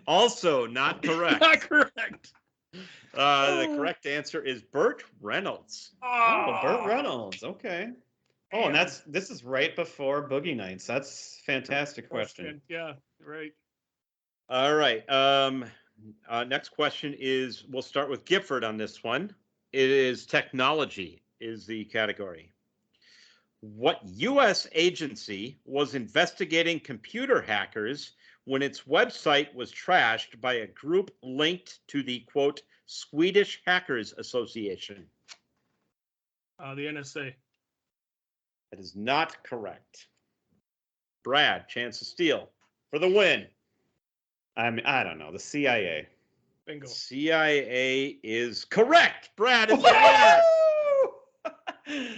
Also not correct. Not correct. The correct answer is Burt Reynolds. Oh, Burt Reynolds. Okay. Oh, and this is right before Boogie Nights. That's a fantastic question. Yeah, right. All right. Next question is, we'll start with Gifford on this one. It is technology is the category. What U.S. agency was investigating computer hackers when its website was trashed by a group linked to the, quote, Swedish Hackers Association? The NSA. That is not correct. Brad, chance to steal for the win. I don't know. The CIA. Bingo. CIA is correct. Brad is the winner.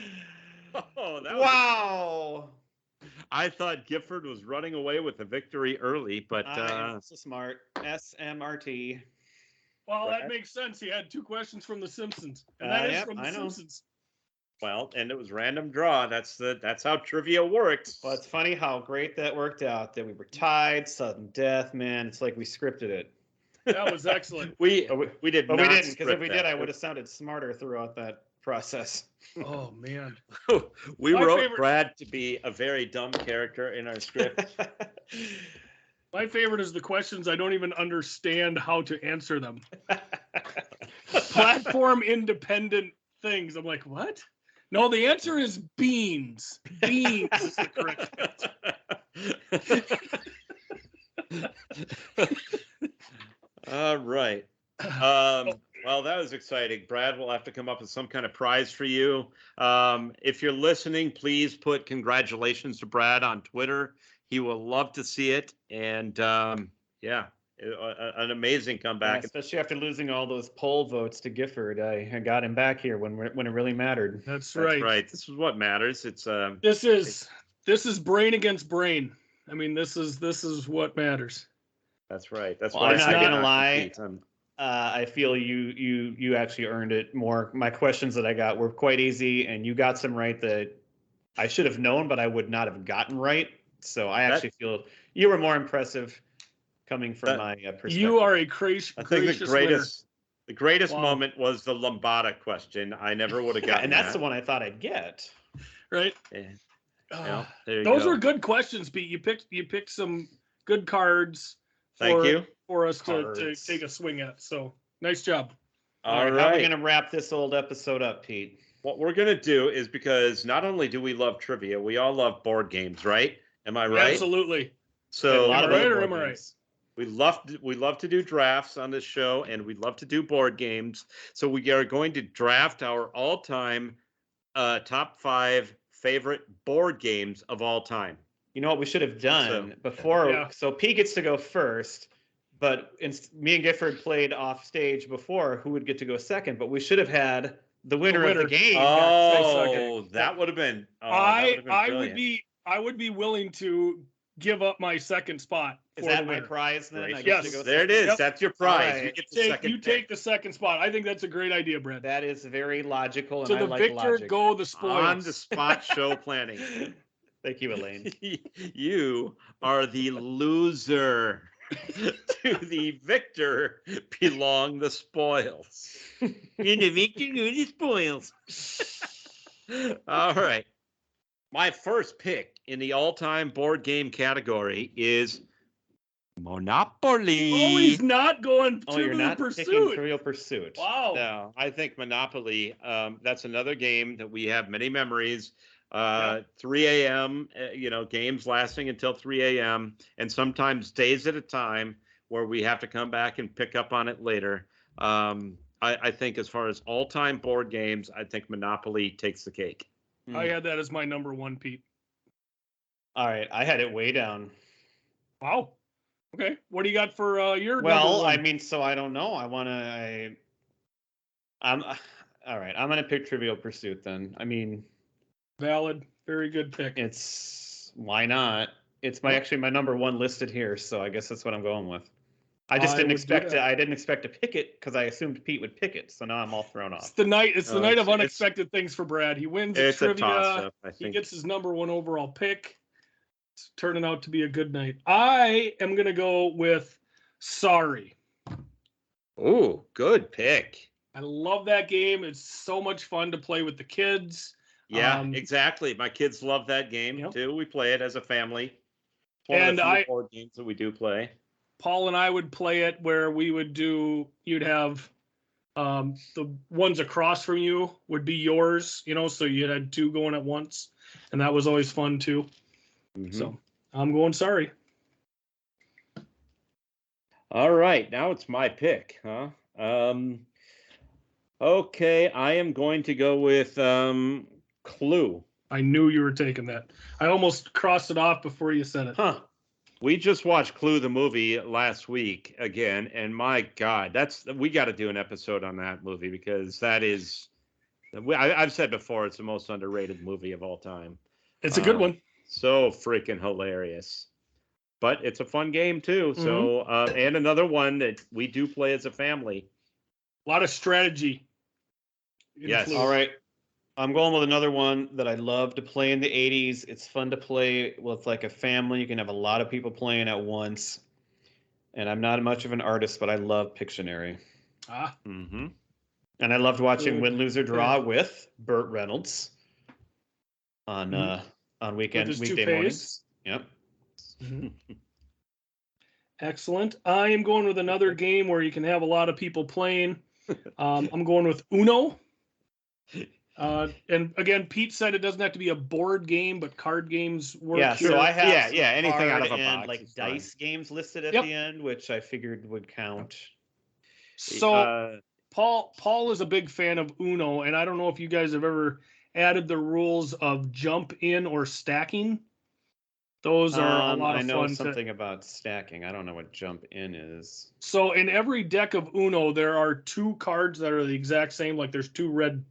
Oh, wow. I thought Gifford was running away with the victory early, but so smart. SMRT. Well, that makes sense. He had two questions from The Simpsons, and that is from The Simpsons. Well, and it was random draw. That's how trivia works. Well, it's funny how great that worked out. That we were tied, sudden death. Man, it's like we scripted it. That was excellent. we did, but we didn't, because if we did, I would have sounded smarter throughout that process. Oh man, we wrote Brad to be a very dumb character in our script. My favorite is the questions I don't even understand how to answer them. Platform independent things. I'm like, what? No, the answer is beans. Beans is the correct answer. exciting. Brad will have to come up with some kind of prize for you. If you're listening, please put congratulations to Brad on Twitter. He will love to see it. And yeah, an amazing comeback. Yeah, especially after losing all those poll votes to Gifford. I got him back here when it really mattered. That's That's right. right. This is what matters. It's This is brain against brain. I mean, this is what matters. That's right. That's Well, why I'm not gonna lie. compete. I feel you actually earned it more. My questions that I got were quite easy, and you got some right that I should have known, but I would not have gotten right. So I actually feel you were more impressive coming from my perspective. You are a gracious I think the greatest Wow. moment was the Lambada question. I never would have gotten and that's that. the one I thought I'd get. right? Yeah. Well, there you Those go. were good questions, Pete. You picked some good cards Thank you. for us to Cards. take a swing at. So nice job. All right, how are we gonna wrap this old episode up, Pete? What we're gonna do is, because not only do we love trivia, we all love board games, right? Am I right? Absolutely. So A lot of Am I right other or board am I right? games. we love to do drafts on this show, and we love to do board games. So we are going to draft our all-time top 5 favorite board games of all time. You know what we should have done before? Yeah. So Pete gets to go first, but me and Gifford played off stage before. Who would get to go second? But we should have had the winner of the game. Oh, that would have been. I would be willing to give up my second spot. Is for that the my winner. prize then? I Yes, get to go there it second? is. Yep. That's your prize. All right. You get the second. You take the second spot. I think that's a great idea, Brad. That is very logical, and To I the like victor logic. go the spoils. On the spot show planning. Thank you, Elaine. You are the loser. To the victor belong the spoils. In the victor go the spoils. All right. My first pick in the all-time board game category is Monopoly. Oh, he's not going to You're not Pursuit. picking Trivial Pursuit. Wow. No, I think Monopoly, that's another game that we have many memories. 3 a.m., games lasting until 3 a.m., and sometimes days at a time where we have to come back and pick up on it later. I think as far as all-time board games, I think Monopoly takes the cake. I had that as my number 1, Pete. All right, I had it way down. Wow. Okay. What do you got for your number Well, 1? I mean, so I don't know. I'm all right. I'm gonna pick Trivial Pursuit then. I mean, Valid. Very good pick. Why not? It's actually my number 1 listed here, so I guess that's what I'm going with. I didn't expect to. I didn't expect to pick it because I assumed Pete would pick it. So now I'm all thrown It's off. the night. It's the night of unexpected things for Brad. He wins at It's a trivia. toss-up, I He think. gets his number 1 overall pick. It's turning out to be a good night. I am gonna go with Sorry. Oh, good pick. I love that game. It's so much fun to play with the kids. Yeah, exactly. My kids love that game too. We play it as a family. One of the few board games that we do play. Paul and I would play it where you'd have the ones across from you would be yours, so you had 2 going at once, and that was always fun too. Mm-hmm. So I'm going Sorry. All right, now it's my pick, huh? Okay, I am going to go with Clue. I knew you were taking that. I almost crossed it off before you said it. Huh. We just watched Clue the movie last week again, and my God, we got to do an episode on that movie because that is, I've said before, it's the most underrated movie of all time. It's a good one. So freaking hilarious. But it's a fun game too. So, and another one that we do play as a family. A lot of strategy. Yes. All right. I'm going with another one that I love to play in the 80s. It's fun to play with like a family. You can have a lot of people playing at once. And I'm not much of an artist, but I love Pictionary. Mm-hmm. And I loved watching Win, Lose, or Draw with Burt Reynolds on weekday mornings. Yep. Mm-hmm. Excellent. I am going with another game where you can have a lot of people playing. I'm going with Uno. And again, Pete said it doesn't have to be a board game, but card games work. Yeah, here. so I have anything out of a and box like is fine. dice games listed at the end, which I figured would count. So Paul is a big fan of Uno, and I don't know if you guys have ever added the rules of jump in or stacking. Those are a lot of I know fun. something about stacking. I don't know what jump in is. So in every deck of Uno, there are 2 cards that are the exact same. Like there's 2 red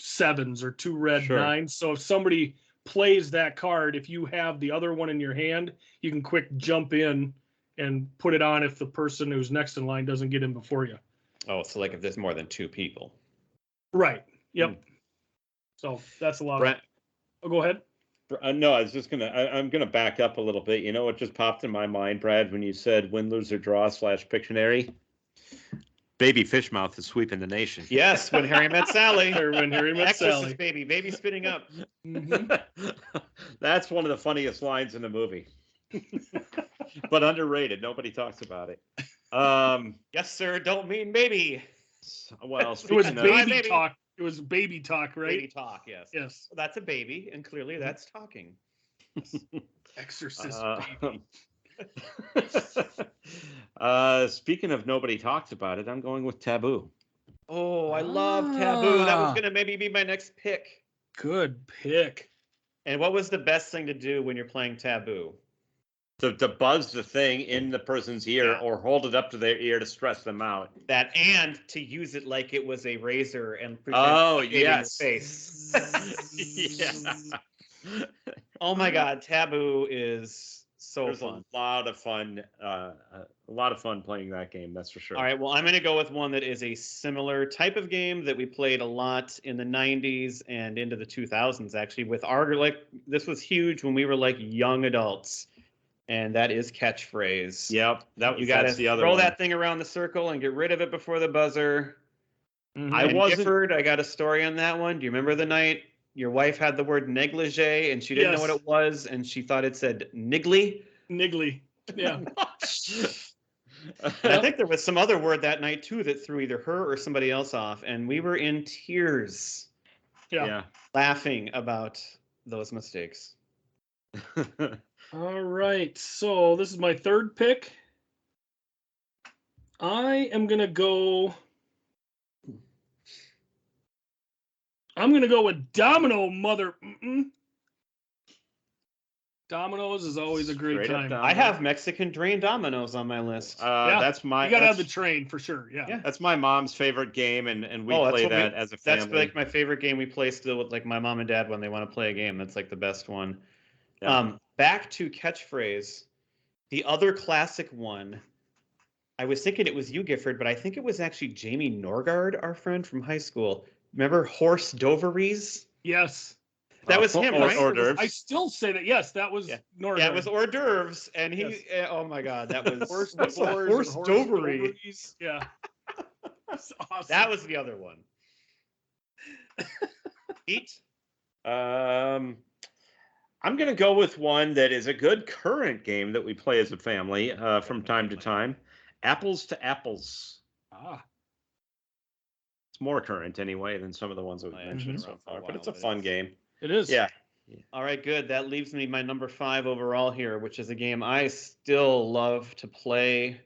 7s or 2 red Sure. 9s. So if somebody plays that card, if you have the other one in your hand, you can quick jump in and put it on if the person who's next in line doesn't get in before you. Oh, so like if there's more than 2 people. Right. Yep. So that's a lot. Brent, Oh, go ahead. no, I was just I'm gonna back up a little bit. You know what just popped in my mind, Brad, when you said win, lose, or draw / Pictionary? Baby Fishmouth is sweeping the nation. Yes, when Harry met Sally. Or when Harry met Exorcist Sally. baby spinning up. That's one of the funniest lines in the movie. But underrated. Nobody talks about it. Yes, sir. Don't mean baby. Well, It was speaking of, baby talk. It was baby talk, right? Baby talk. Yes. Yes. Well, that's a baby, and clearly that's talking. Exorcist baby. Speaking of nobody talks about it, I'm going with Taboo. Oh, I love Taboo. That was gonna maybe be my next pick. Good pick. And what was the best thing to do when you're playing Taboo? To buzz the thing in the person's ear or hold it up to their ear to stress them out. That and to use it like it was a razor and pretend Oh, to in your yes. face. Yeah. Oh my God, Taboo is so There's fun. a lot of fun playing that game, that's for sure. All right, well, I'm going to go with one that is a similar type of game that we played a lot in the 90s and into the 2000s, actually, with our, like, this was huge when we were, like, young adults, and that is Catchphrase. Yep, You got to the other throw one. that thing around the circle and get rid of it before the buzzer. Mhm. I And wasn't- Gifford, I got a story on that one. Do you remember the night your wife had the word negligee, and she didn't know what Yes. it was, and she thought it said niggly? Niggly. Yeah. And I think there was some other word that night too that threw either her or somebody else off, and we were in tears Yeah. laughing about those mistakes. All right. So this is my third pick. I am gonna go. I'm gonna go with Domino Mother. Dominoes is always a great Straight up time. Domino. I have Mexican drain dominoes on my list. Yeah, That's my. You gotta have the that's- train for sure. Yeah. Yeah. That's my mom's favorite game, and we Oh, that's play what we- that as a family. That's like my favorite game we play still with like my mom and dad when they want to play a game. That's like the best one. Yeah. Back to Catchphrase, the other classic one. I was thinking it was you, Gifford, but I think it was actually Jamie Norgard, our friend from high school. Remember Horse Doveries? Yes. That was him, right? Hors d'oeuvres. I still say that. Yes, that was Yeah. Norgard. Yeah, it was hors d'oeuvres, and he. Yes. Oh my God, that was Horse what's that? doors, Horse horse Dovery. doveries. Yeah. That's awesome. That was the other one. Pete? I'm going to go with one that is a good current game that we play as a family from time to time. Apples to Apples. Ah. It's more current anyway than some of the ones that we've Oh, yeah, mentioned it's been so around for a far, but while, it's a but fun it's- game. It is. Yeah. All right, good. That leaves me my number 5 overall here, which is a game I still love to play.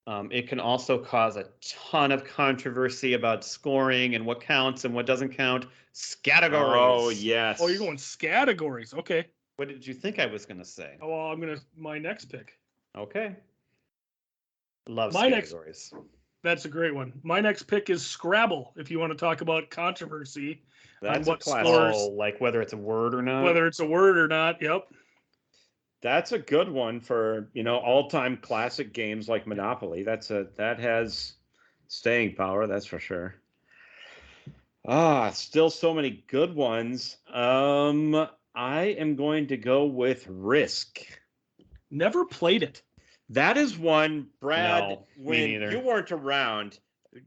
It can also cause a ton of controversy about scoring and what counts and what doesn't count. Scattergories. Oh, yes. Oh, you're going Scattergories. Okay. What did you think I was going to say? Oh, well, I'm gonna my next pick. Okay. Love My next- Scattergories. That's a great one. My next pick is Scrabble. If you want to talk about controversy, That's what a classic. scores- Oh, like whether it's a word or not? whether it's a word or not. Yep. That's a good one for, all-time classic games like Monopoly. That has staying power, that's for sure. Still so many good ones. I am going to go with Risk. Never played it. That is one, Brad, No, me when neither. you weren't around,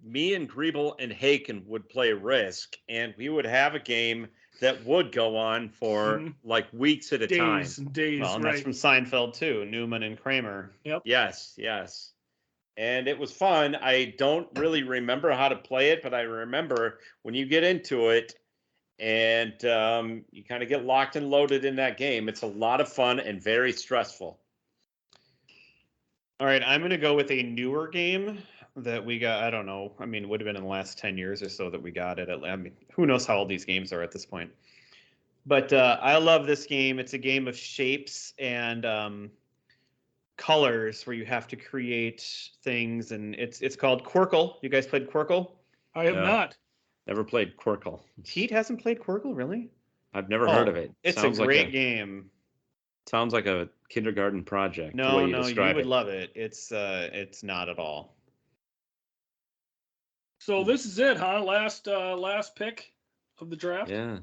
me and Griebel and Haken would play Risk, and we would have a game that would go on for Mhm. like weeks at a time. Days and days. Well, and right. that's from Seinfeld too, Newman and Kramer. Yes. And it was fun. I don't really remember how to play it, but I remember when you get into it and you kind of get locked and loaded in that game, it's a lot of fun and very stressful. All right, I'm going to go with a newer game. that we got. I don't know. I mean, it would have been in the last 10 years or so that we got it. I mean, who knows how old these games are at this point. But I love this game. It's a game of shapes and colors where you have to create things, and it's called Quirkle. You guys played Quirkle? I have No. not. Never played Quirkle. Pete hasn't played Quirkle, really? I've never heard of it. It's Sounds a great game. Sounds like a kindergarten project. the way No, you no, you describe would it. love it. It's not at all. So this is it, huh? Last pick of the draft. Yeah.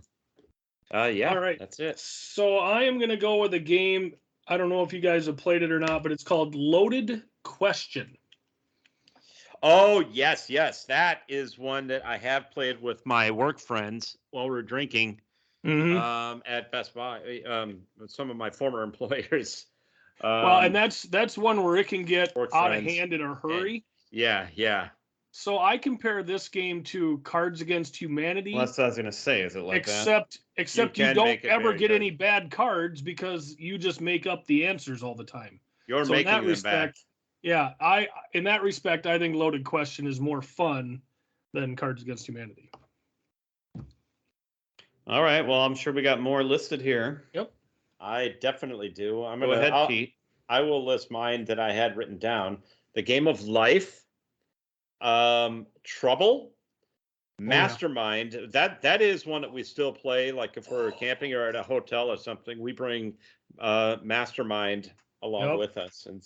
Yeah. All right. That's it. So I am going to go with a game. I don't know if you guys have played it or not, but it's called Loaded Question. Oh, yes, yes. That is one that I have played with my work friends while we were drinking at Best Buy, with some of my former employers. Well, and that's one where it can get Work out of friends. hand in a hurry. Yeah, yeah. So I compare this game to Cards Against Humanity. Well, that's what I was gonna say. Is it like that? Except You you can don't make it ever very get good. any bad cards because you just make up the answers all the time. You're So in making that them respect, back. yeah, in that respect, I think Loaded Question is more fun than Cards Against Humanity. All right. Well, I'm sure we got more listed here. Yep. I definitely do. Go ahead, Pete. I will list mine that I had written down. The Game of Life, Trouble, Mastermind. That is one that we still play. Like if we're camping or at a hotel or something, we bring Mastermind along with us, and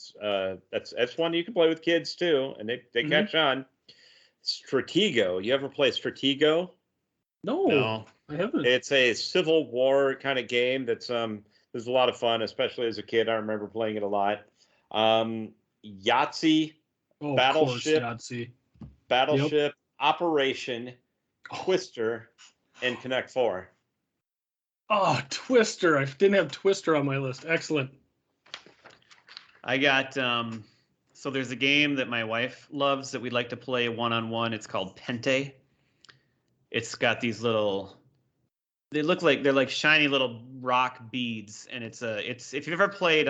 that's one you can play with kids too, and they catch on. Stratego. You ever play Stratego? No, I haven't. It's a Civil War kind of game that's there's a lot of fun, especially as a kid. I remember playing it a lot. Yahtzee, Oh, Battleship. Of course, Yahtzee. Battleship, Operation, Twister, and Connect Four. Oh, Twister. I didn't have Twister on my list. Excellent. I got so there's a game that my wife loves that we'd like to play one-on-one. It's called Pente. It's got these little, they're like shiny little rock beads, and it's if you've ever played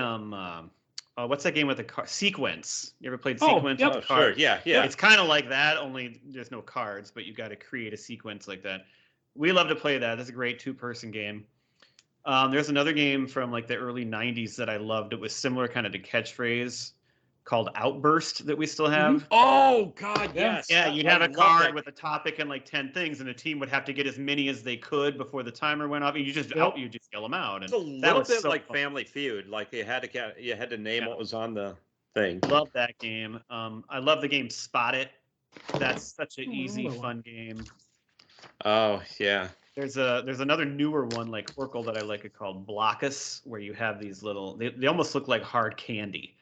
what's that game with the car Sequence? You ever played Sequence? Yep. with Sure, cards? yeah. It's kind of like that, only there's no cards, but you got to create a sequence like that. We love to play that. That's a great two-person game. There's another game from like the early 90s that I loved. It was similar kind of to Catchphrase called Outburst that we still have. Oh God, yes. Yeah, you'd I have a love card that. with a topic and like 10 things, and the team would have to get as many as they could before the timer went off. And you just you just yell them out. And It's a that little was bit so like fun. Family Feud. Like you had to name what was on the thing. Love that game. I love the game Spot It. That's such an easy, fun game. Oh yeah. There's another newer one like Oracle that I like it called Blockus, where you have these little they almost look like hard candy,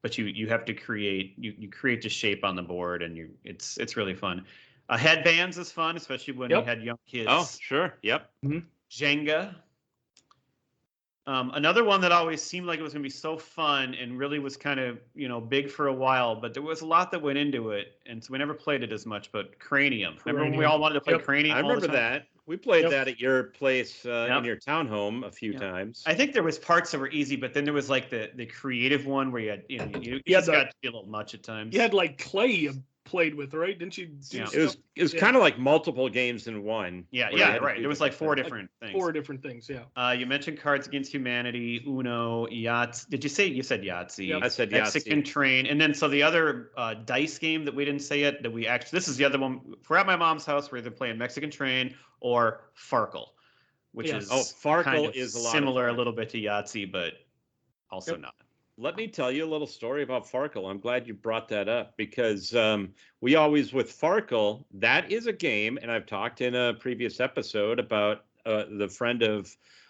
but you have to create you create the shape on the board, and it's really fun. Headbands is fun, especially when you had young kids. Oh sure. Yep. Jenga. Another one that always seemed like it was going to be so fun and really was kind of big for a while, but there was a lot that went into it, and so we never played it as much. But Cranium. Remember when we all wanted to play Cranium? I all the remember time? that. We played that at your place in your townhome a few Yep. times. I think there was parts that were easy, but then there was like the creative one where you had you Yeah, just got to be a little much at times. You had like clay you played with, right? Didn't you? Do Yeah. It was kind of like multiple games in one. Yeah, where you had to right. do There was like different four things. different things. Four different things, yeah. You mentioned Cards Against Humanity, Uno, Yahtzee. Did you say you said Yahtzee? Yep. I said Mexican Yahtzee. Train, and then so the other dice game that we didn't say yet that we actually this is the other one. If we're at my mom's house, we're either playing Mexican Train or Farkle, which is Farkle kind of is a lot of similar fun. a little bit to Yahtzee, but also not. Let me tell you a little story about Farkle. I'm glad you brought that up because we always, with Farkle, that is a game, and I've talked in a previous episode about the friend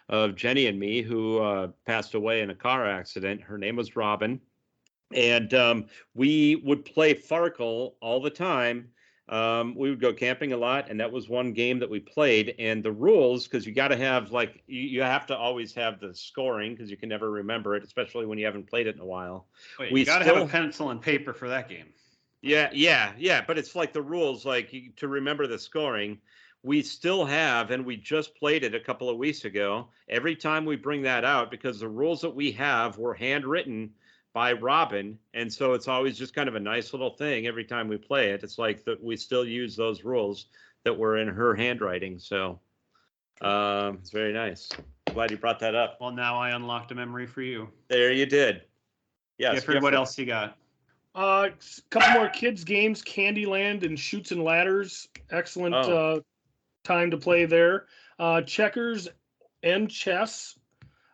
of Jenny and me who passed away in a car accident. Her name was Robin, and we would play Farkle all the time. We would go camping a lot, and that was one game that we played. And the rules, because you got to have you have to always have the scoring because you can never remember it, especially when you haven't played it in a while. Wait, We you got to have still- a pencil and paper for that game. Yeah. But it's like the rules, to remember the scoring. We still have, and we just played it a couple of weeks ago. Every time we bring that out, because the rules that we have were handwritten by Robin, and so it's always just kind of a nice little thing every time we play it. It's like that we still use those rules that were in her handwriting. So it's very nice. Glad you brought that up. Well, now I unlocked a memory for you. There you did. Yes. Gifford, what else you got? A couple more kids games, Candyland and Shoots and Ladders. Excellent time to play there. Checkers and chess.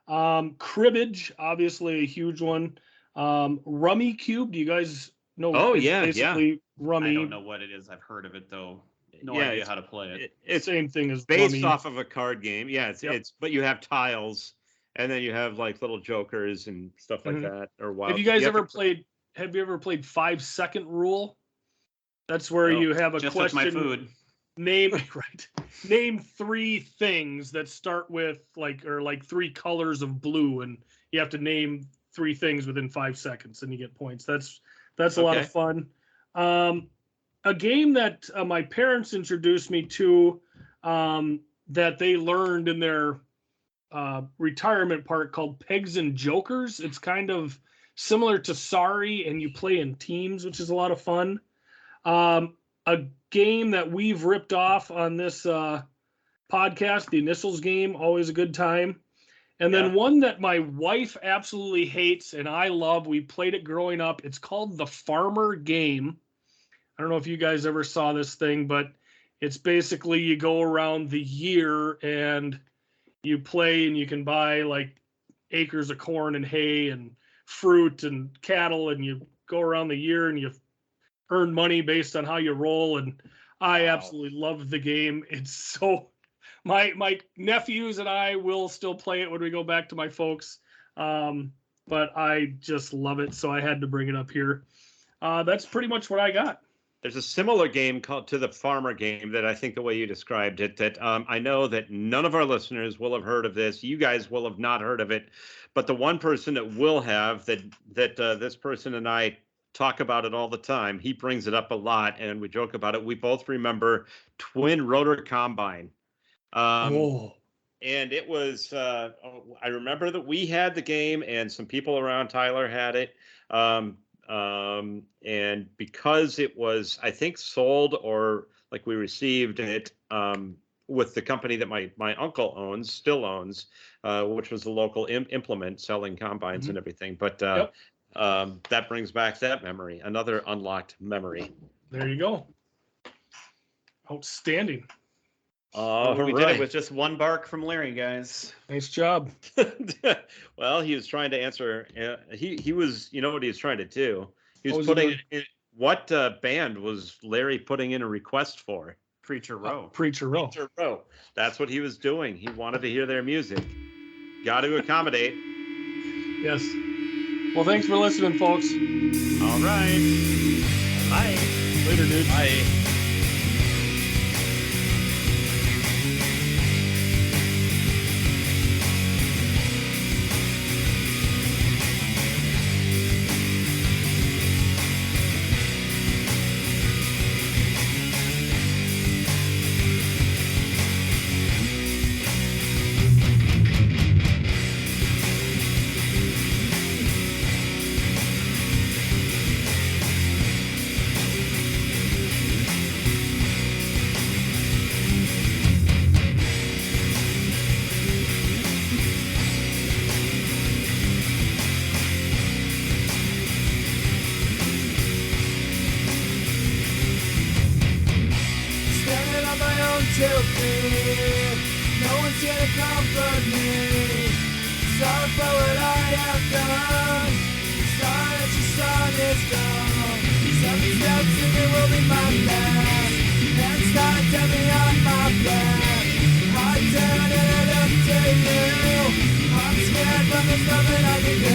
Cribbage, obviously a huge one. Rummy Cube. Do you guys know? Oh, it's yeah, basically Rummy. I don't know what it is. I've heard of it though. No idea how to play it. It's same thing as based Rummy. off of a card game. Yeah, Yep. it's but you have tiles, and then you have like little jokers and stuff like that. Or wild. Have you guys ever played? Have you ever played 5-second rule? That's where you have a just question. with my food. Name 3 things that start with like 3 colors of blue, and you have to name 3 things within 5 seconds, and you get points. That's a lot of fun. A game that my parents introduced me to, that they learned in their retirement part, called Pegs and Jokers. It's kind of similar to Sorry, and you play in teams, which is a lot of fun. A game that we've ripped off on this podcast, the Initials game, always a good time. And then one that my wife absolutely hates and I love, we played it growing up. It's called The Farmer Game. I don't know if you guys ever saw this thing, but it's basically you go around the year and you play, and you can buy like acres of corn and hay and fruit and cattle, and you go around the year and you earn money based on how you roll. And I absolutely love the game. It's so my nephews and I will still play it when we go back to my folks. But I just love it. So I had to bring it up here. That's pretty much what I got. There's a similar game called To the Farmer Game that I think the way you described it, that I know that none of our listeners will have heard of this. You guys will have not heard of it. But the one person that will have, that this person and I talk about it all the time. He brings it up a lot, and we joke about it. We both remember Twin Rotor Combine. And it was, I remember that we had the game, and some people around Tyler had it. And because it was, I think, sold, or like we received it with the company that my uncle still owns, which was the local implement selling combines and everything. But that brings back that memory, another unlocked memory. There you go. Outstanding. We did it with just one bark from Larry, guys. Nice job. Well, he was trying to answer. He was, you know what he was trying to do? He was what band was Larry putting in a request for? Preacher Row. Preacher Row. Preacher Row. That's what he was doing. He wanted to hear their music. Got to accommodate. Yes. Well, thanks for listening, folks. All right. Bye. Later, dude. Bye. No one's here to comfort me. Sorry for what I have done. Sorry that your son is gone. 7 steps and it will be my last. Next time, tell me on my back. I turn it up to you. I'm scared, but there's nothing I can do.